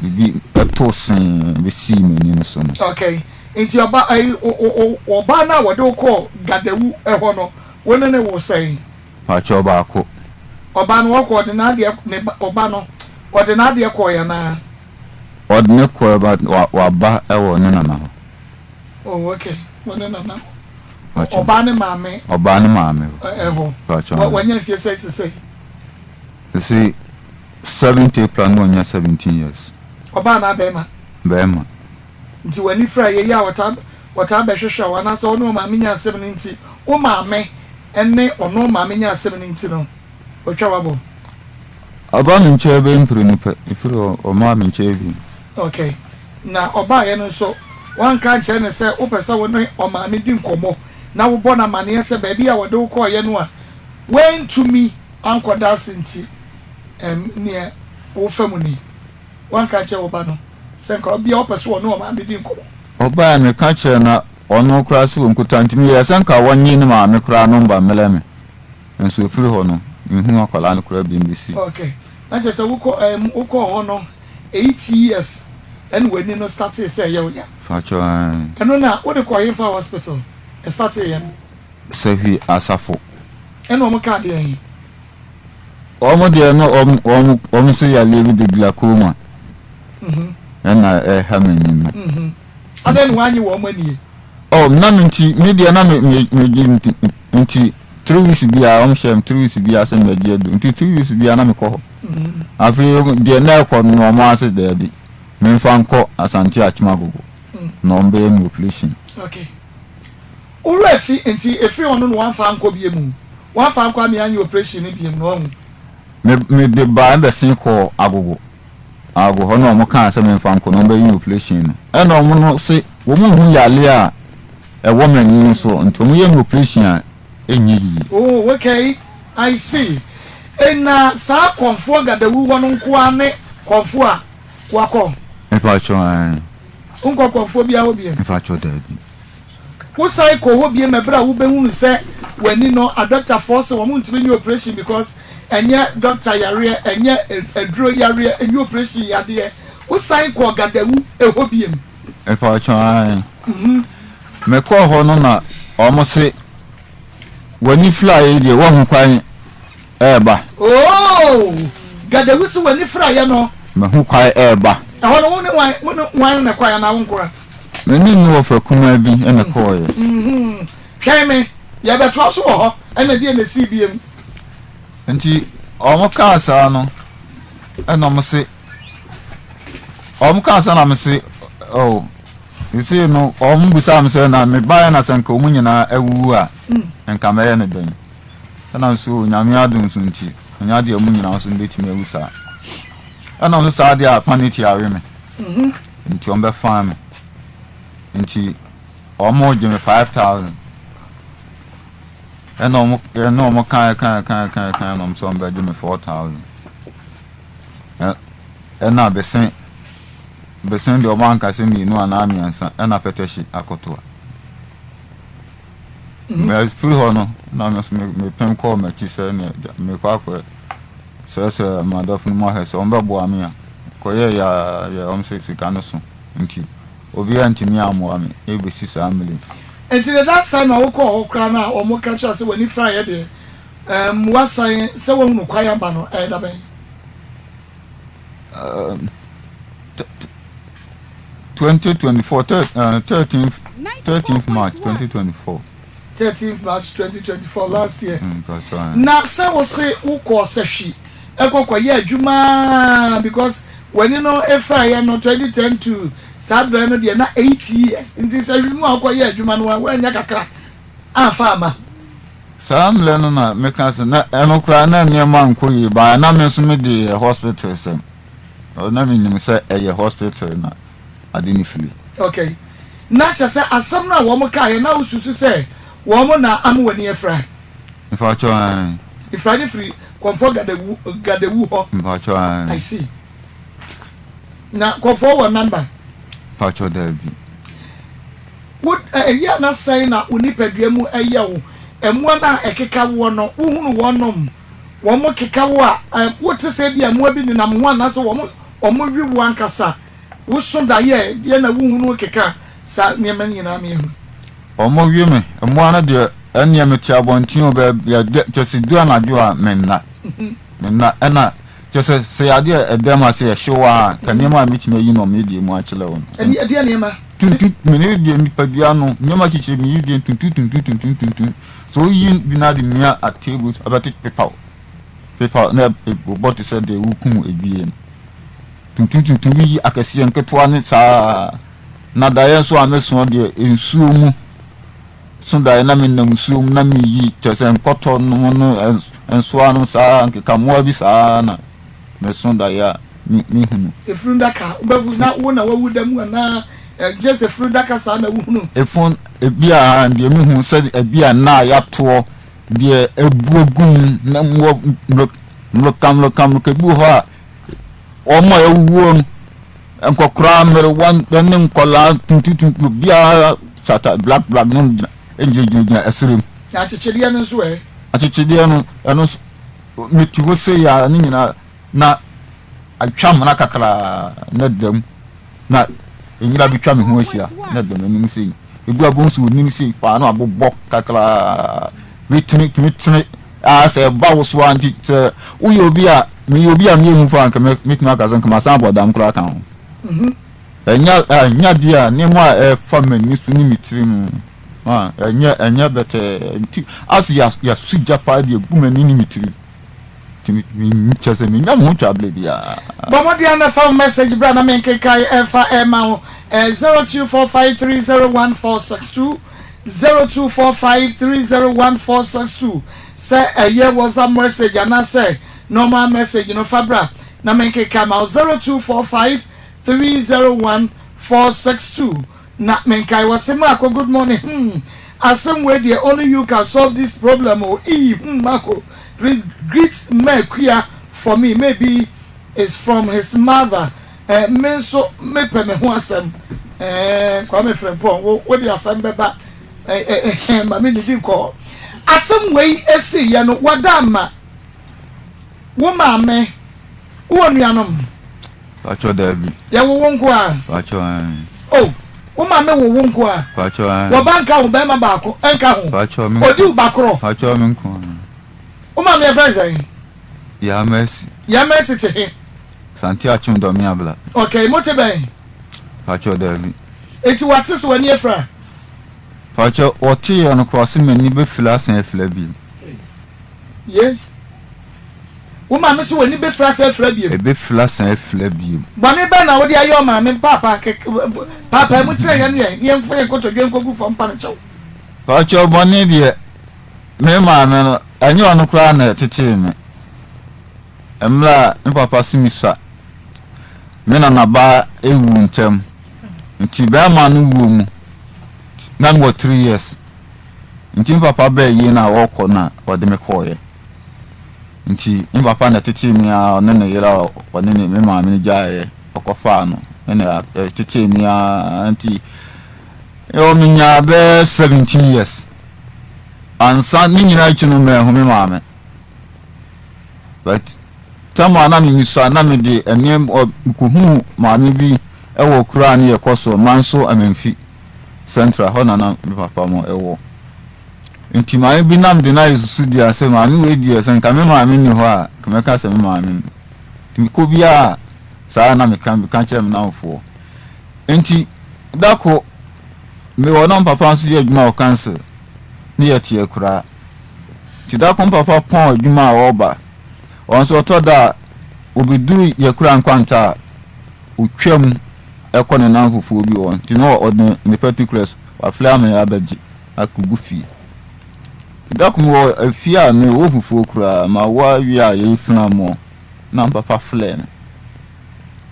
Be a tossing, we see me in so. Okay. Into your Obana, what do call Gadewu a hono, when I was saying Pacho Bako. Oban walk or the Nadia Obano or the Nadia Koyana. Or the Neko about Waba or Nana. Oh, okay. When I know. Obana Mammy. Obana Mammy. Pacho. When you say to say. You see, 70 plus 1 year, 17 years. Obana Bema. Bema. Nti wani fra ye ya wata behwehwe wana so no ma menya 70 o ma me enne ono ma menya 70 no otwa wabo aba me nche be impru nipa ifuru o ma me nche bi okay na oba ye no so wan kan che ne se o pesa wo ne o ma me di nkomo na wo bona ma ne se ba bia wo de wo ko ye no a wen to me ankoda senti ne wo famu ni wan kan che wo ba no senka obia opeso no ma bedi nko oba me ka che na ono kra so nkuta ntimi ya senka wonyi ne ma me kra no mba meleme enso firi ho no nhu akwala no kra BMBC okay na je se wuko ho no 8 years and when no start say ye ya facho eno na wo de ko yin fa hospital e start ye sehi asafo eno mo ka de yin omo de no omo se ya levi de glaucoma na hameni aden wanyi wo mani oh na minti media na me nti 3 weeks bia on shem 3 weeks bia se me je do nti 2 weeks bia na me ko afi de na ko no ma ase de bi me fa nko asante achima gogo no mbe mu operation okay urefi nti efi ono no wan fa nko bia mu wan fa nko ami anyi operation ni bia mu no me de ba mbe sin ko agogo ago hono mo kan se me fa nko no mbe yin operation no e no mo no se wo mu hu yale a e wo mani so nto mo yin operation a enyi oh okay I see ena sa konfo gadawu wono nko ane konfo a kwako e pa cho nko konfo bia ho bia e pa cho daddy wo sai ko ho bia mebra wo behunu se wani no a doctor force wo mu ntimi operation because enye doctor yare enye edro yare enye operation yade wo sai ko gadawu e ho bia e pa cho me ko ho no na omo se wani fly de wo hu kwan ba oh gadawu so wani fly no me hu kwan ba ho no won na kwan na wonkora me ni no fa kuma bi e na ko ye hweme ya betro so ho e na die na CBM nti omo ka sa no e no mo se omo ka sa na mo se oh you see no omo bisa am se na me ba na sanka omu nyina awu a nka me ye ne den na so nyame adun so nti nya de omu nyina so ndetimi awu sa ana so sa de a paniti awe me nti on be fa me nti omo je me 5000 no mo kan no so on be je me 4000 na besen de o man ka se mi no ana amiansa na peteshi akotoa me furu ho no na me pem ko me ti se ne me kwa kwa se madaf no mo ha se on be bo amia ko ye ya om se sika no so nti obi antimi amo ami e be 6 million enti the last time I woke up okra na o mo catch us when you fry there wasan se wo nu kwaya ba no da ben 2024 13th March 2024 13th March 2024 last year na se wo se wo ko se hwi ekokwa ye adwuma because when you know if I no 2010 to sabre no de na 8 years nti se hwi mu akwa ye adwuma no wa nya kakra afa ma samle no na meka se na enokra na nyema nkoyi ba na me so me de hospital sem na me nim se eye hospital na adini free okay na cha say asam na wo mo kai na ususu say wo mo na am wani efra Mpa cho an. Ifra ni free comfort gadewu ho. Mpa cho an. I see. Na comfort one number. Mpa cho David. Would ya na say na unipadua mu eya wo. Emu na ekeka wo no uhunu wonom. Wo mo keka wo a wote say bia mu abi ni na mo na so wo mo wi wo ankasa. Wo so da ye de na uhunu keka sa niam nyina me hu. Omo wi me, emu ana de anya me tia bontin oba ya just do na do a menna. Menna ena just say ade e dem ase e schwar ka niam mitime yi no me die mu a chele won. Eni ade niam tuntu mene die nipadua no nyama chiche mi die tuntu so yin bina de mia at table about paper na bot said de wukum ebie tuntu yi akase nketo ne sa na daye so ameso de ensuo mu so daye na me nam ensuo mu na me yi tese nkoto no no enso anu sa nkeka mo bi sa na me so daye mi hunu efrunda ka ubavu na wo na wawudamu na just a fruit that can na wuhunu efon ebia de me hu se ebia na ya to de ebuogum na mlokam ke bu ho a omo ya wuo enkokra mere wan ne nkola tuntu bia chata black no enjejina esrem ya chichide no so achichide no eno metiwo se ya ni nyina na atwam na kakra na dam na enyira bitwa me ho ahia na de nanim sei egu abonsu nim sei pa na abobok kakla bitini ase bawo so anti uyi obi a me hu fa nka metima akazan kama san bodam kura kan enya dia ne mo a fa mani su ni mitrim enya bete as ya suja pa dia gu mani ni mitrim mi chese mi nyam ho twable bia bomodi ana fa message bra na menke kai efa ema 0245301462 0245301462 say eye was a message and I say normal message no fabra na menke kama 0245301462 na menkai wasema ko good morning asem way there only you can solve this problem oh mako please greet Mekia for me maybe it's from his mother me so me pe me ho asem kwa me friend pon wo di asem beba ma me di ko asem way esi ya no wadama wo ma me wo nuanom acho David ya wo wonko a acho oh wo ma me wo wonko a acho wo banka wo be ma ba ko enka ho acho me odi ubakro acho me nko uma me friends ya mercy te he santi achim do mi abla okay mo te ben acho David eti what is when you fra acho oti on cross me ni be fila san fila bi ye uma me so when be fra san fila bi e be fila san fila bi bani be na wo di ayo ma me papa mu tire ye ne ye mfo ye koto gwen kogu fo mpa ne chew acho boni de me ma me no anyo on kra na tete me emla papa simisa me na ba ewu ntem nti ba ma no wu mu na ngo 3 years nti papa ba yi na woko na wode me koye nti papa na tete me a ne ne yira wode ne me ma me jaye okofa no ne tete me a nti yo me nya be 17 years ansa ni nyina chinu me ho me ma me but tama na mi so na me de enem ko hu ma me bi e wo kura ne yekoso manso amemfi central ho na me papa mo e wo nti ma bi nam de na isusu dia se ma me we dia se nka me ma me ni ho a ka me ka se me ma me ti ko bia sa na me kan che me na ofo nti dako me wo na papa so ye adwuma o cancel ni yeti ekura ti dako papa pon adwuma a oba onso toda obidu yekura nkwanta utwam ekone na nfufu obi won ti no odne ne particulars wa flame ya baji akugu fi dakumo afia me ofufu okura ma wa wi a ye funa mo na papa flame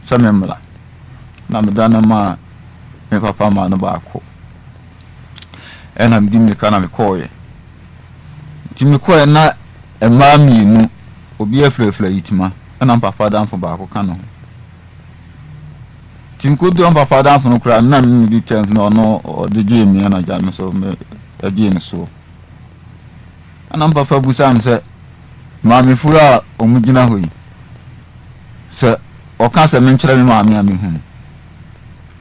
samemla na medana ma me papa ma no baako ena mdi me kana me koye ti me koye na ema mienu obi afrefra yitima ena papa danfo baako kano ti me kodu papa danfo no kura na me di tent no no de jemi na ja me so me agye so ana papa busa me se maami fura omugina hoyi se oka se menkyere me maami ami hu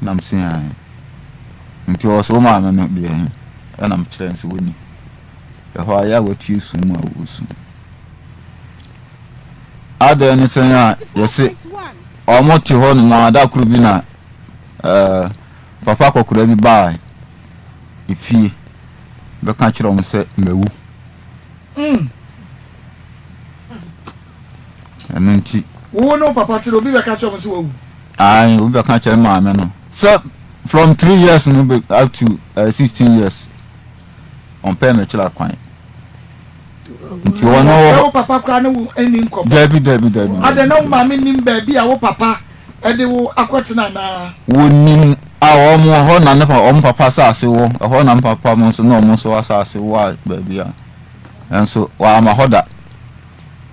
nam se ai nti o so maami no bi hin ana mkyere nse woni ho aya watu su mu awusu ada ni sen ya yese o moti ho no ada kuru bi na papa kokura bi bai ifi be ka kyerɛ mo se mewu Auntie. Wo no papa ti obi be catch am say wo. Ai, obi be catch am ma no. So from 3 years no be up to 16 years. On pay me chila kwan. Nti wo no papa kwa na wo eni nko. Debi. Ade na wo ma me nim ba bi a wo papa e de wo akwetena na. Wo nim a wo mo ho na ne papa sa ase wo. Ho na papa mo so na mo so asa ase wo ba bi a. Enso wa ma hoda.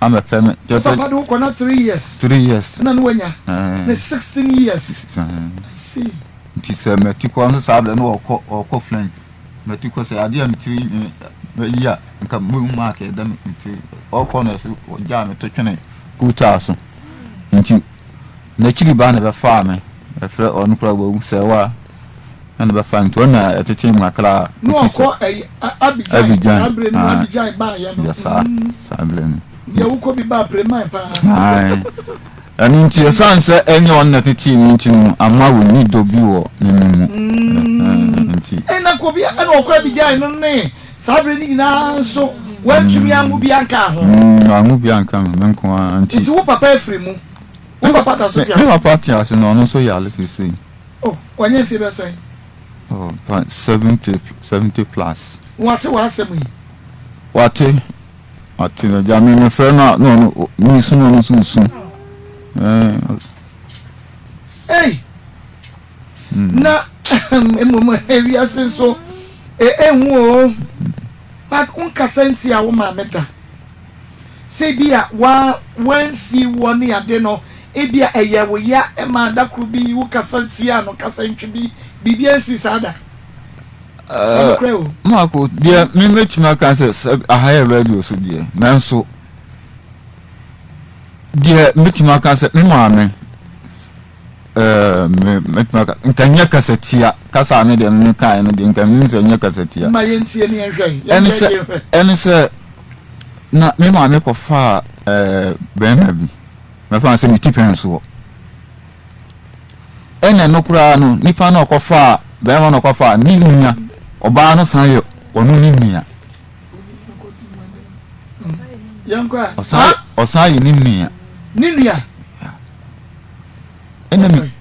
I'm a payment. Just papa do kona 3 years. 3 years. Na nwanya. Na 16 years. I see. Nti se metiko anso sable no okọ flank. Metiko se ade am 3 year nka mu mark e dam nti okọ na se ja me to twene kuta so. Nti na chiri ba na be fa me. E fre onu kura bo se wa na be fa nti ona etete mu akra. No okọ Abidjan. Abidjan ba ya no. Yes sable. Ya uko bi ba prema pa. Ai. Ani nti esanse enye on na titi nti no ama wo ni do bi wo nemu. Nti. Na ko bi na okwa bi jan no ne. Sabre ni na so wantumi angu bi anka ho. Angu bi anka me nko anti. Nti wo papa efri mu. Wo papa da so ti ase. Wo papa ti ase no no so ya le sisi. Oh, wanye fi be sai. Oh, 70 plus. What wa asem yi? Wate na jami me fe na no mi sunu no susu. Hey. Na emu heavy asen so hu o. But unkasanti a wo ma meda. Se bia wan fi woni ade no e bia eye wo ya e ma da kru bi wo kasanti a no kasantwi bi bibia si sada. Marco, dear, me metuma kan say a higher radio so dear. Nanso dear metuma kan say me maame metuma kan nkanya kasetia kasa me de me kan no de nkanya se nya kasetia. Ma yentie ne ehwe. Ene se na me maame ko fa bema bi. Me fa say me tipen so. Ene no kura no nipa na ko fa bema no ko fa ni nunya oba no san yo onu ni nua yankwa osan yi ni nua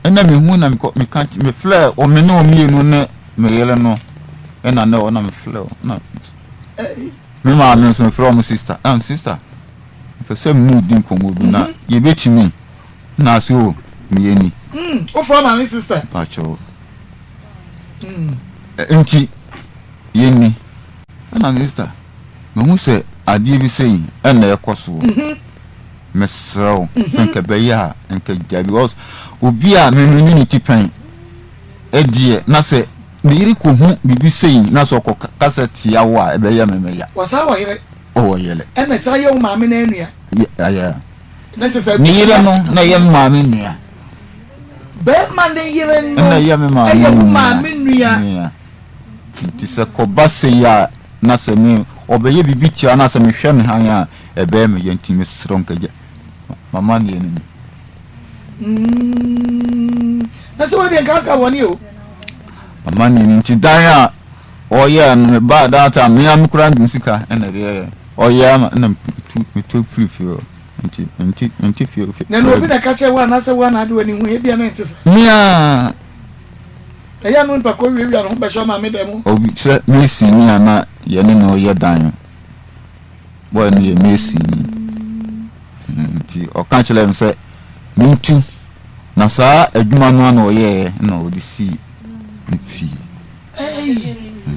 enemi hu na me kan me flare o me no mienu ne me yele no ena na o na me flare na me ma me so from sister sister person mood din komo bi na ye betimi na so me yeni o from my sister pacho nti yeni ana sister me hu se ade bi sei ena ekoso mesrao senka beya enka jabi was obi a me no ni tipan edie na se me yiri ko hu bibi sei na so ko cassette ya wa e beya me meya wasa wa yire o yele ena sa ye o maame na enua ya na se sa ni yire no na ye maame nua be man de yire no na ye me maame nua nti se ko base ya na se me obeye bibi tia na se me hwe me han a e be me yantimi sronka ja mama ni eni na se we de kaka woni o mama ni nti dan a oye no ba data me am kura ndisika ena de oye na tu prefio nti fio na no bi na ka che wa na se wa na de wani hu e bia na ntisa mia eya no npa ko wi no be so ma me dem obi se mesi ni ana ye ne no ye dan boy ni mesi nti o kan chele m se mintu na saa adwuma no ana o ye na o di si fi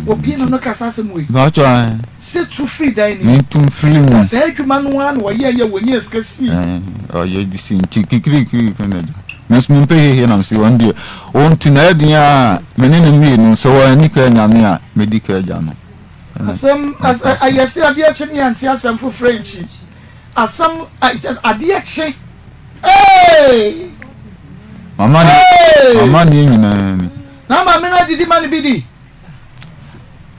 obi no kasa se mu ba cho se tu free dan ni me tum free mu se adwuma no an wo ye woni eskasi ye di sin kikiri peneja mes me pe he na se one day on tuna dia menene mi no so wa ni ka nyame a medical ja no asam ayese ade achi ni anti asam fu french asam just ade achi mama ni nyina ni na mama na didi man bidi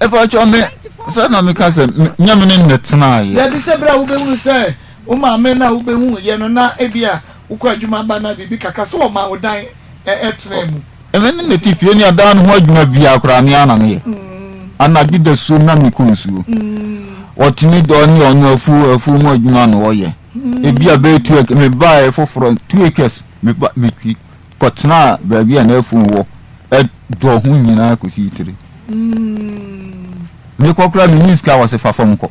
e pa cho me say na me ka say nyame ne netna ye ya di se bra wo be hu say o mama na wo be hu ye no na ebia wo kwa adwuma ba na bibi kaka so o ma wo dan etre mu e me ne tifie ni adan ho adwuma bia akra me ana me ana gide so na me kunsu otini do ni onu afu mu adwuma no wo ye e bia be tu me ba e foforo 2 acres me kotna ba bia na afu wo e do hu nyina ko si tire me kokra me niska was fa fom ko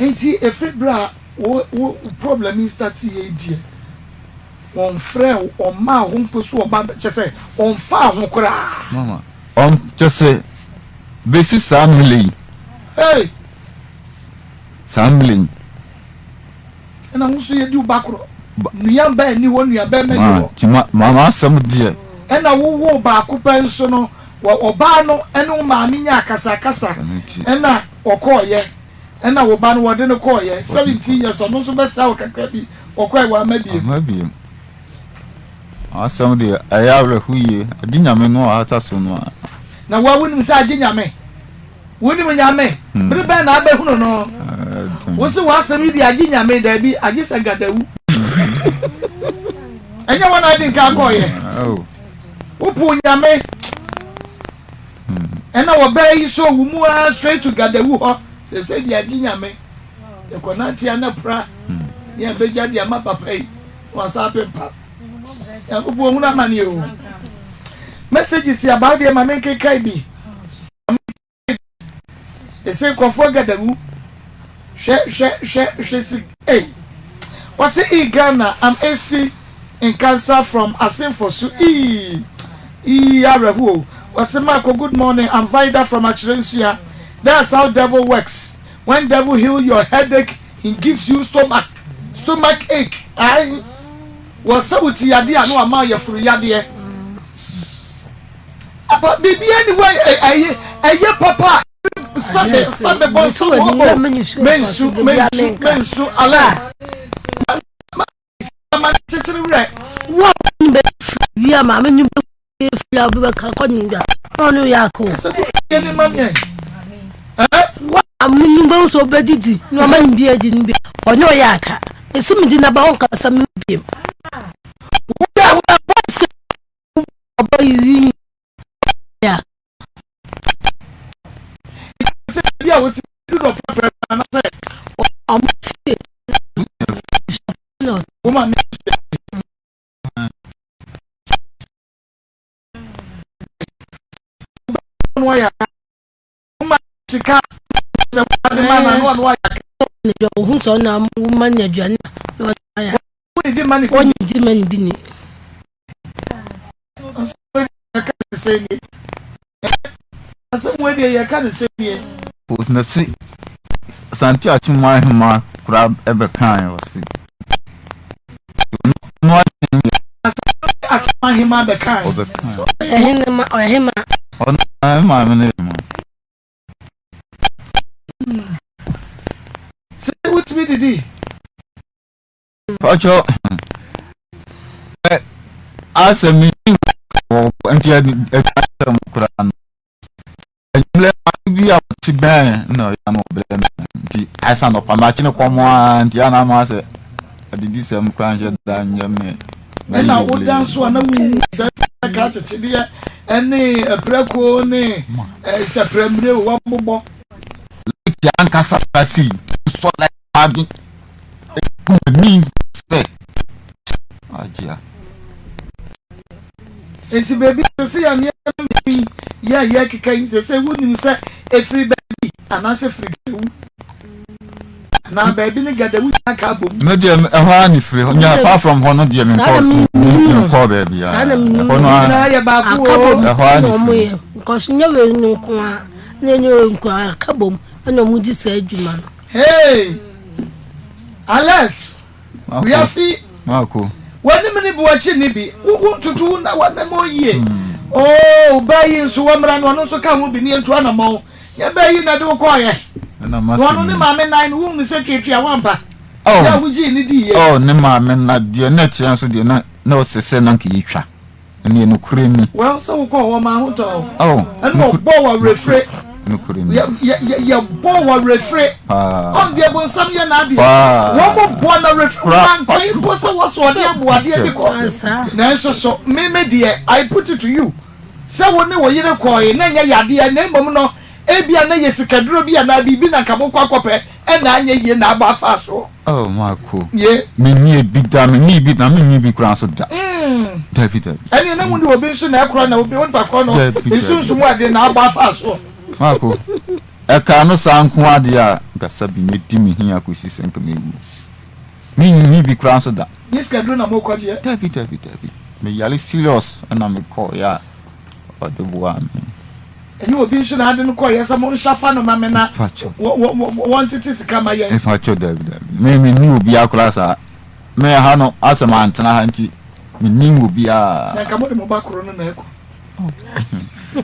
enti every bra wo problem is start here die on frère o ma ho mposo o ba che on fa ho kra mama che besi samli samli na muso ye di bakro nuya ba ni wo nuya ba me ni mama asam die na wo ba akupa nso no oba no ene ma nya akasa na okoye na wo ba no wo de no koye 17 years no so be sa wo kakra bi okoye wa mabiem asam die ayawre huye aginyame no ata so no na wa wonim sa aginyame wonim nyame bre be na abehunu no wo se wa asam bi aginyame da bi agisa gadawu enya wana din ka koye upu nyame ena wo be so wumu straight to gadawu ho se dia ginyame e konanti ana pra ya beja dia ma papa yi wasa pempa ya upu huna mani o messages ya ba dia ma menke kai bi ese konfo gadawu she si what's it Ghana I'm AC Nkansah from Asinfosu Rev what's Marco good morning I'm Vida from Achirensia. That's how devil works. When devil heal your headache he gives you stomach ache. I was so with yadi anu ama ya furu yadi but baby anyway aye papa sabe bonso mensu alas what we are mama you feel be ka koninga onu yako any mama what am go so bedidi no man bi adi ni bi onyo yaka esim di na ba on kasa mi biem wa boss oboyi ya se dia what do do papa na say am woman no ya woman sika se woman no ya ne hu so na woman ya dwane no ya woni di mani bi ni asemwe de ya ka se ni o na si santi achuma hima kura ebe kan o si no achuma hima be kan so hima ma me se what me didi Kojo asemi o antia kura emle bi a ti ben no ya no bre di asa no pa ma chine komo antia na ma se adidi sem kura nje da nyame na wo dan so na wu se ka chechide ene brako ne se premre wo bobo ti ankasa pasi so like abi mean say ajia enti baby se ya ne ya kikan se woni se efri baby anase free wu na baby ne gadawu aka bom no dia ha ni free nya apart from hono dia me minimum ko baby ya sana minimum ko no na ya ba ku no mo ye because nyewe nko a na nyewe nko akabom na mu di sa adwuma no hey Alex we are fi Mako wani mini buachi ni bi wo tutu na wana mo ye oh bayi nso wamra no no so ka ho bi ni entu ana mo ya bayi na de ko ye na masi wono ni ma me nine wo mi se twetwa wampa oh ya wuji ni di ye oh ne ma me na de na tia so de na osese na nka yitwa ne no kuremi well so wo ko ho ma ho to oh and no bo wa refre no kuremi ya bo wa refre on de bon sam ya na de wo mo bo na refre man ko impo se wo so de aboade bi ko na so me de I put it to you se wo ne wo yire ko ye na nya yade na mbom no ebia na yesikaduro bia na bibi na kabokwa akope e na anya ye na aba fa so oh Mako ye menye bi da menye bi na menye bi kura so da David ene na mu de obi so na ekro na obi won pa ko no esunsu mu ade na aba fa so Mako e ka no sanku ade a gasa bi medi mi hin akosi senka mewu menye bi kura so da yesikaduro na mo kwaje David me yale serious na me call ya odebuwa me ene obi so na ade no ko yesa mo nshafa no mame na won titi sika ma ye if I told David me ni obi akura sa me ha no asema antena ha nti me ni obi a na ka mo de mo ba koro no na eko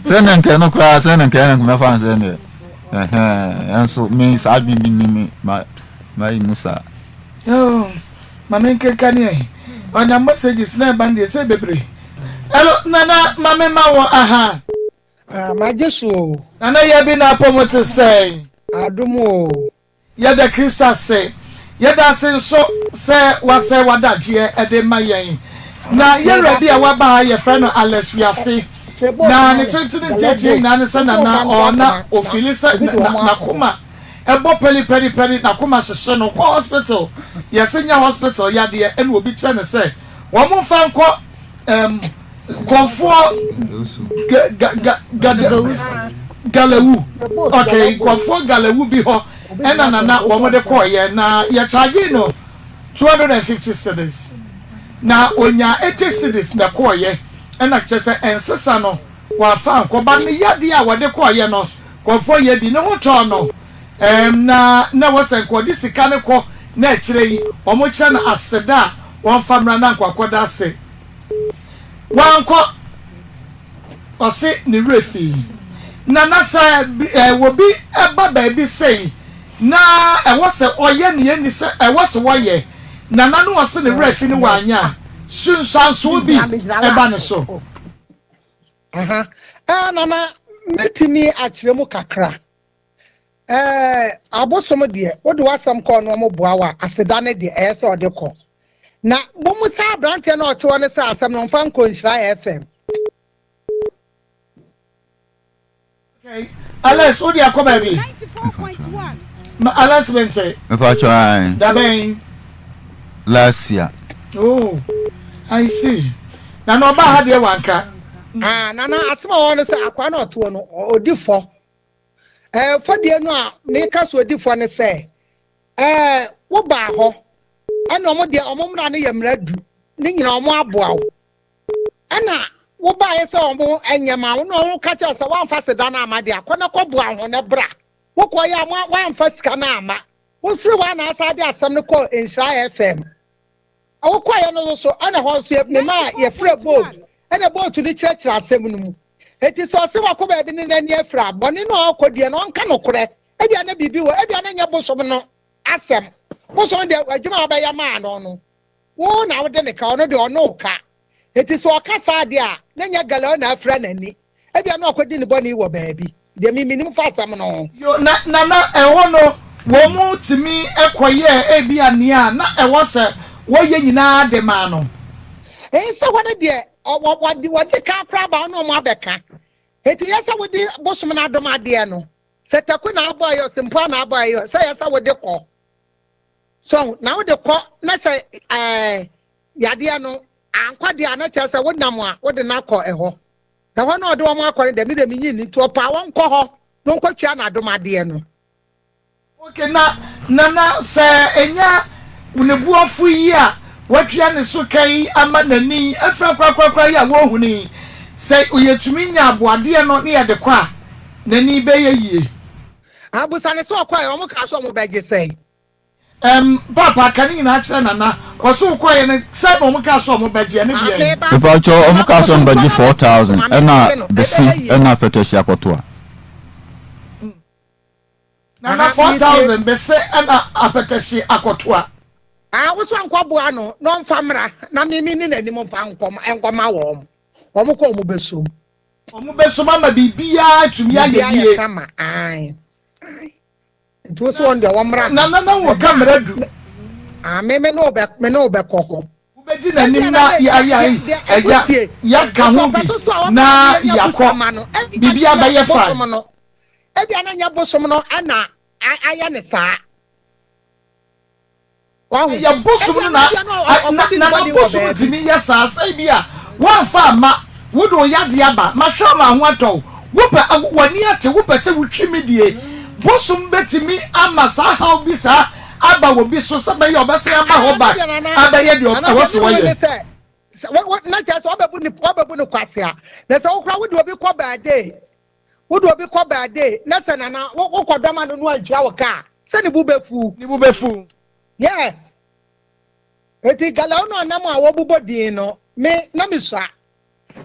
sene nke no kura sene nke na me fa sene enso me sa bi ni ma Musa yo mame nke kani on your messages na bande say bebre hello nana mame ma wo aha Majesu nana ye bi na pomote say adumo ye da Christa say ye da sen so say wase wadaje e de mayen na ye ready a waba ye friend Alex Wiafe na ne tete na ne sana na ona ofilisa na kuma ebo peri na kuma sese no ko hospital ye senya hospital ya de e no obi che ne say wo mo fa nko konfo galewu okay konfo galewu bi ho ena na wo mo de ko ye na ye charge no 250 cedis na onya 80 cedis na ko ye ena chese ensesa no wa fa nko ba ne yade a wo de ko ye no konfo ye bi ne ho to no na wo sen ko di sika ne ko na kire yi o mo kire na aseda won famra na nkwakoda ase wanko ose ni refi na sa wobi eba baby say na wose oye ne ni se wose woye na no wose ni refi ni wanya sunsan so bi eba ne so nana metimi akyeremu kakra abosom de wode wasam ko no mo boawa aseda ne de ese ode ko na bomu sa branche na oche woni sa asam no mfa nko nhyira FM okay Alex odi Akoma bi 94.1 ma Alex Bente if I try da ben last year oh I see na no ba ha de wanka nana asema woni sa akwa na oto no odifo fodie no a me ka so odifo ne se wo ba ho ana omo de omo mra ne yemradu ne nyina omo aboa wo ana wo ba ye se omo enyema wo no ka cha se wan fa seda na amade akona ko boa ho ne bra wo ko ya wan fa sika na ama wo firi wa na asa de asam ne ko Nsra FM awo ko ya no so ana ho so me ma ye frɛ boat ana boat ni kyerɛkyerɛ asɛm no mu eti so se wa ko ba bi ne nani afra bɔne no ɔkɔdie no nka no korɛ ebia na bibi wo ebia na nya bosom no asɛm bosom de adwuma ba ya ma no wo na wo de ne ka no de ɔno ka eti so ɔkasa de a na nya gala na afra nani ebia na ɔkɔdi ne bɔne wɔ baabi de mi minim fa asɛm no yo na ɛhɔ no wo mu timi ekɔye ebia nia na ɛwɔ sɛ wo ye nyina de ma no se wo de wadi ka kra ba no mo abeka eti yesa wodi bosom na adom ade no se taku na aboyo simpo na aboyo se yesa wodi kɔ so na wodi kɔ na se yade no ankwade ana che se wonam a wodi na kɔ ɛhɔ da hɔ na ɔde wo mo akɔre de mi de mi nyi ni to pa won kɔ hɔ no nkɔtwa na adom ade no okay na se enya unebuafu yi a watwa ne so kai ama nani afra kwakwa ya wo huni say oyetumi nya aboade no ne yede kwa nani be ye abusane so kwa yo mo ka so mo beje say papa kani na akira nana waso kwa ye ne say mo ka so mo beje ne bia papa cho mo ka so mo beje 4000 ena the see ena peteshi akoto na 4000 be say ena apeteshi akoto wo so ankwabo no no mfamra na mimi ni nani mo mfa enkoma wo mo ko mo besom ama bibia tumi ayeye kama ai nto so on de wo mra na wo kamera du meme no be kokko ubedi na nim na ya ka ho bi na yakọ bibia ba ye fa ebia na nya bosom no ana aya ne saa ya bosom na bosom timi ya saa sai bia wan fa ma wodo yade aba ma hwa ma ho atọ wopa wani ate wopa se wutwi die bosom betimi ama saa ha obi saa aba wo bi so sabe ya obese ama ho ba abaye de wose woye na cha so obebu ni kwase a na se wokra wode obi ko ba de na se na wokodoma no anjira wo ka se ni bu befu yeah eti gala no na mo awo bubodin no me na me so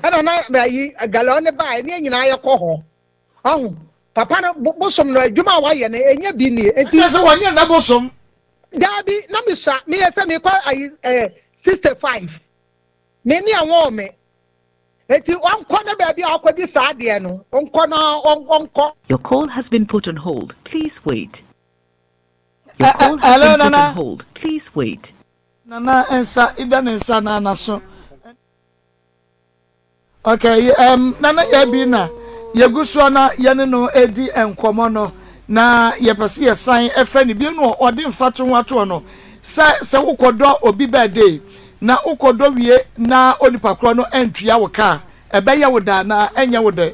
ana na bayi gala ne ba ni nyina ye ko ho ahu papa no bosom no adwuma wa ye ne enya bi ni enti se wonye na bosom dabi na me so me ye se me kwa 65 me ni anwo me eti onko na ba bi akwadi sa de no onko. Your call has been put on hold. Please wait. Hello, Nana. Hold. Please wait. Nana ensa idan ensa na so. Okay, Nana ya bi na yeguso na yene no edi enkomo no na yepese yesan efe ni bi no odi mfato wato no se ukodo obi birthday na ukodo wie na onipakro no entwia wo ka ebeye wo da na enye wo de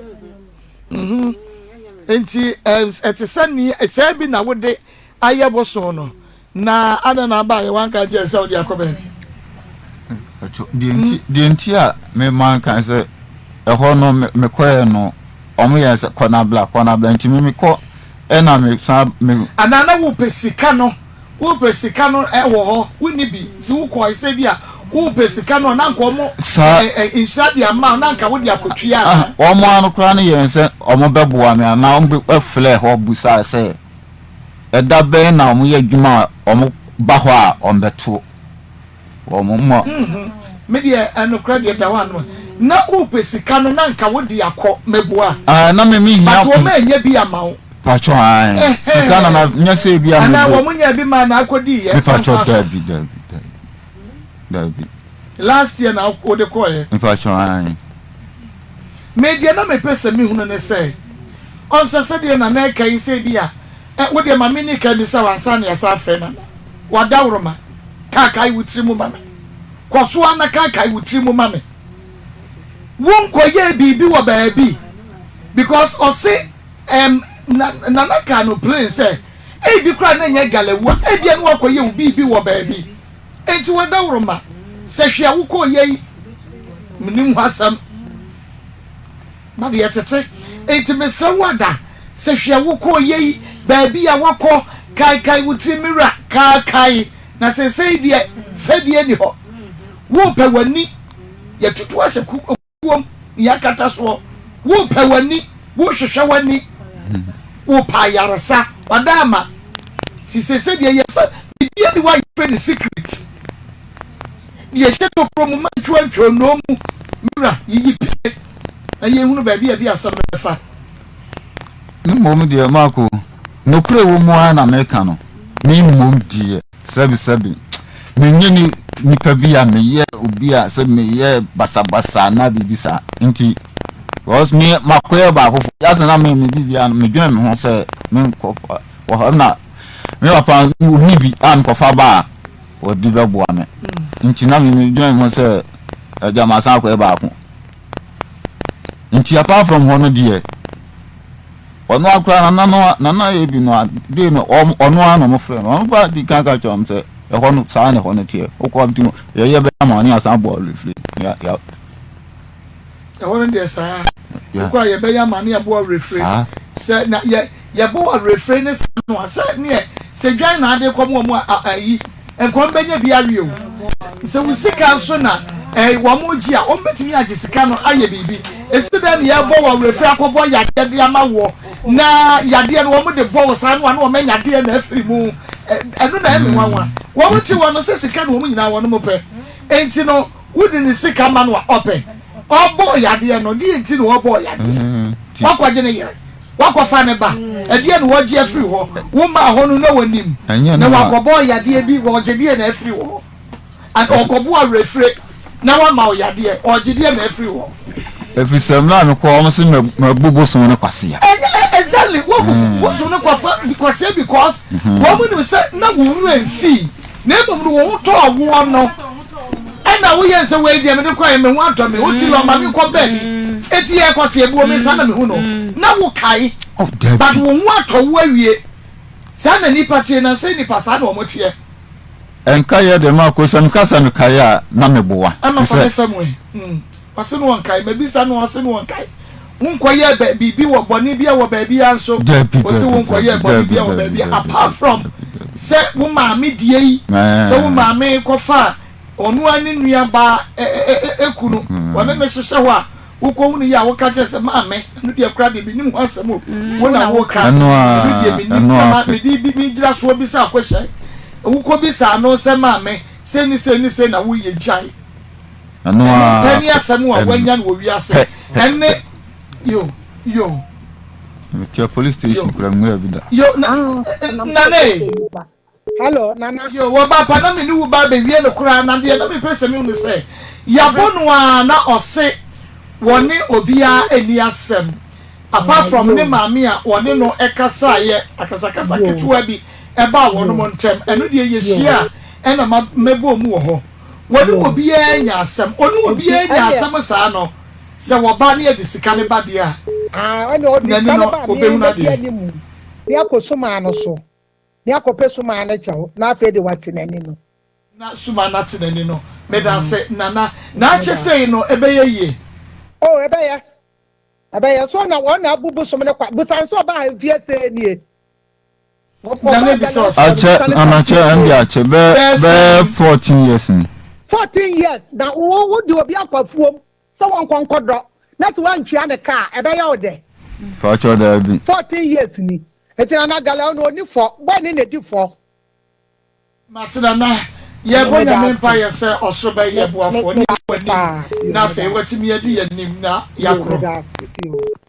enti etesani ese bi na wo de ayeboso no na ana na ba ye wanka je se odi akobe di enti a me man kan se eho no me koye no omo ye se kona bla enti me ko ena me sa me anana wo pesika no ewo ho woni bi ti wo ko ise bi a wo pesika no na nko mo insha dia ma na nka wo dia kotwia omo anu kra no ye se omo beboa me na omo efle ho busa se eda be na omo ye adwuma omo ba ho a ombeto omo mo me dia anu kra dia da wan na wo pesika no na nka wo dia ko meboa na me mi nya ko ma nya bi amawo pacho ai sika na nya se bi amawo na wo munya bi ma na akodi ye me pacho dabi last year na wo de ko ye me pacho ai me dia na me pese mi hunu ne se on se dia na na kai se bia wo de ma mi ni ka bi sa wansa na ya sa fe na wa dawroma ka kai wutri mu mama kwaso ana ka kai wutri mu mama won koye bibi wo baabi because o se na ka no play say e bi kra na nya galewa e bia no koye wo bibi wo baabi enti wo dawroma se hwea wo koye mnim hasam ma bi etete enti me se wada se hwea wo koye baabi a wakọ kai wutri mira kai na se die fedie ni ho wo pe wani ya tutu ase kuom ya kata so wo pe wani wo hwehwe wani wo pa yarasa wadama si se die ye fa die ni wa friend secret ye sheto promo mantwa no mu mira yi pe na ye hunu ba bia dia asam fa ni mom dia mako no kure wo mu na meka no ni mom die sabi menye ni pa bia me ye obi a se me ye basabasa na bibisa nti was me makoye ba ko yasa na me bibia no me dwena me ho se me ko wo na me papa ni bi am ko fa ba o di be bo ame nti na me dwena me ho se jama san ko ba ko nti apart from hono die ono akra na ebi no de no ono ano mo frɛ no ono ba di kan ka chom se e ho no saa ne ho no tie o ko abdu ye be ma ni asan bo refree ya e ho no de saa ko ye be ya ma ni abo refree se na ye bo refree ne no asa ne se dwan na ade ko mo ayi enko benye bia wi o se wo sika so na wo mo ji a o betimi age sika no aye bibi esida ne ya bo wo refree akobo yade de ama wo na yade no wo mo de bo sa no na o menya de na afiri mu enu na emi wanwa wo mo ti wo no se sika no wo nyina wo no mo pe enti no wudi ni sika ma no ope obo yade no di enti no obo yade wakwaje ne yere wakwafa ne ba ade no woji afiri ho wo ma ho no na wanim na wakobo yade bi wo gede na afiri ho and okobo a refre na wa ma yade o gede na afiri ho every semna no ko o se mabubo so no kwase ya exactly wo so no kwafa because wo mu ni se na wo ru enfi na ebom no wo to awo no na wo yen se we dia me de kwa me ho atọ me wo ti lo ma me ko ba bi eti ye kwase ebu o me sa na me hu no na wo kai but wo ho atọ wo awie sa na ni patie na se ni pasa na o mo tie enka ye de Maa Akosem kasa me kai a na me boa ama fa fam we pase no won kai me bi sa no wase no won kai won koye ba bibi wo boni bia wo ba bia so o se won koye boni bia wo ba bia apart from se wo ma me die yi se wo ma me ko fa onu ani nua ba ekunu wona me hyehyɛ ho a wokɔ hu ni ya wo ka je se ma me no de akra de bi nim ho asɛm wo na wo ka me di bi gira so bi sa akɔhyɛ wokɔ bi sa no se ma me se ni na wo ye jai ano a ni asɛm a wanya no wi asɛ enne yo the police station kura mura bi da yo na ne hello nana yo wo ba pa na me ni wo ba be wie no kura na de na me pese me unu se ya bonu a na ose woni obia eni asem apart from ne maami a woni no ekasa ye akasa ketua bi e ba wono mo ntem eno de ye hia e na mebo mu wo ho woni obia nya asem oni obia nya asem saa no se wo ba ne de sika ne ba de a oni odi no obehu na de ni akosoma no so ni akope suma na chawo na afi de wati nani no na suma na tinani no me da se na che sei no ebeye ye oh ebeye so na wona abubu so me kwa butan so ba vie se nie na me bi so anache andi ache be 14 years ni 14 years na wo di obi akwafuom so won konkodo na so wan twia ne ka ebeye ode pa cho da bi 14 years ni etina na gala no ni fo bani ne di fo matina na ye bonya me pa ye se osoba ye boafo ni wani na fe watimi ye di ye nim na yakro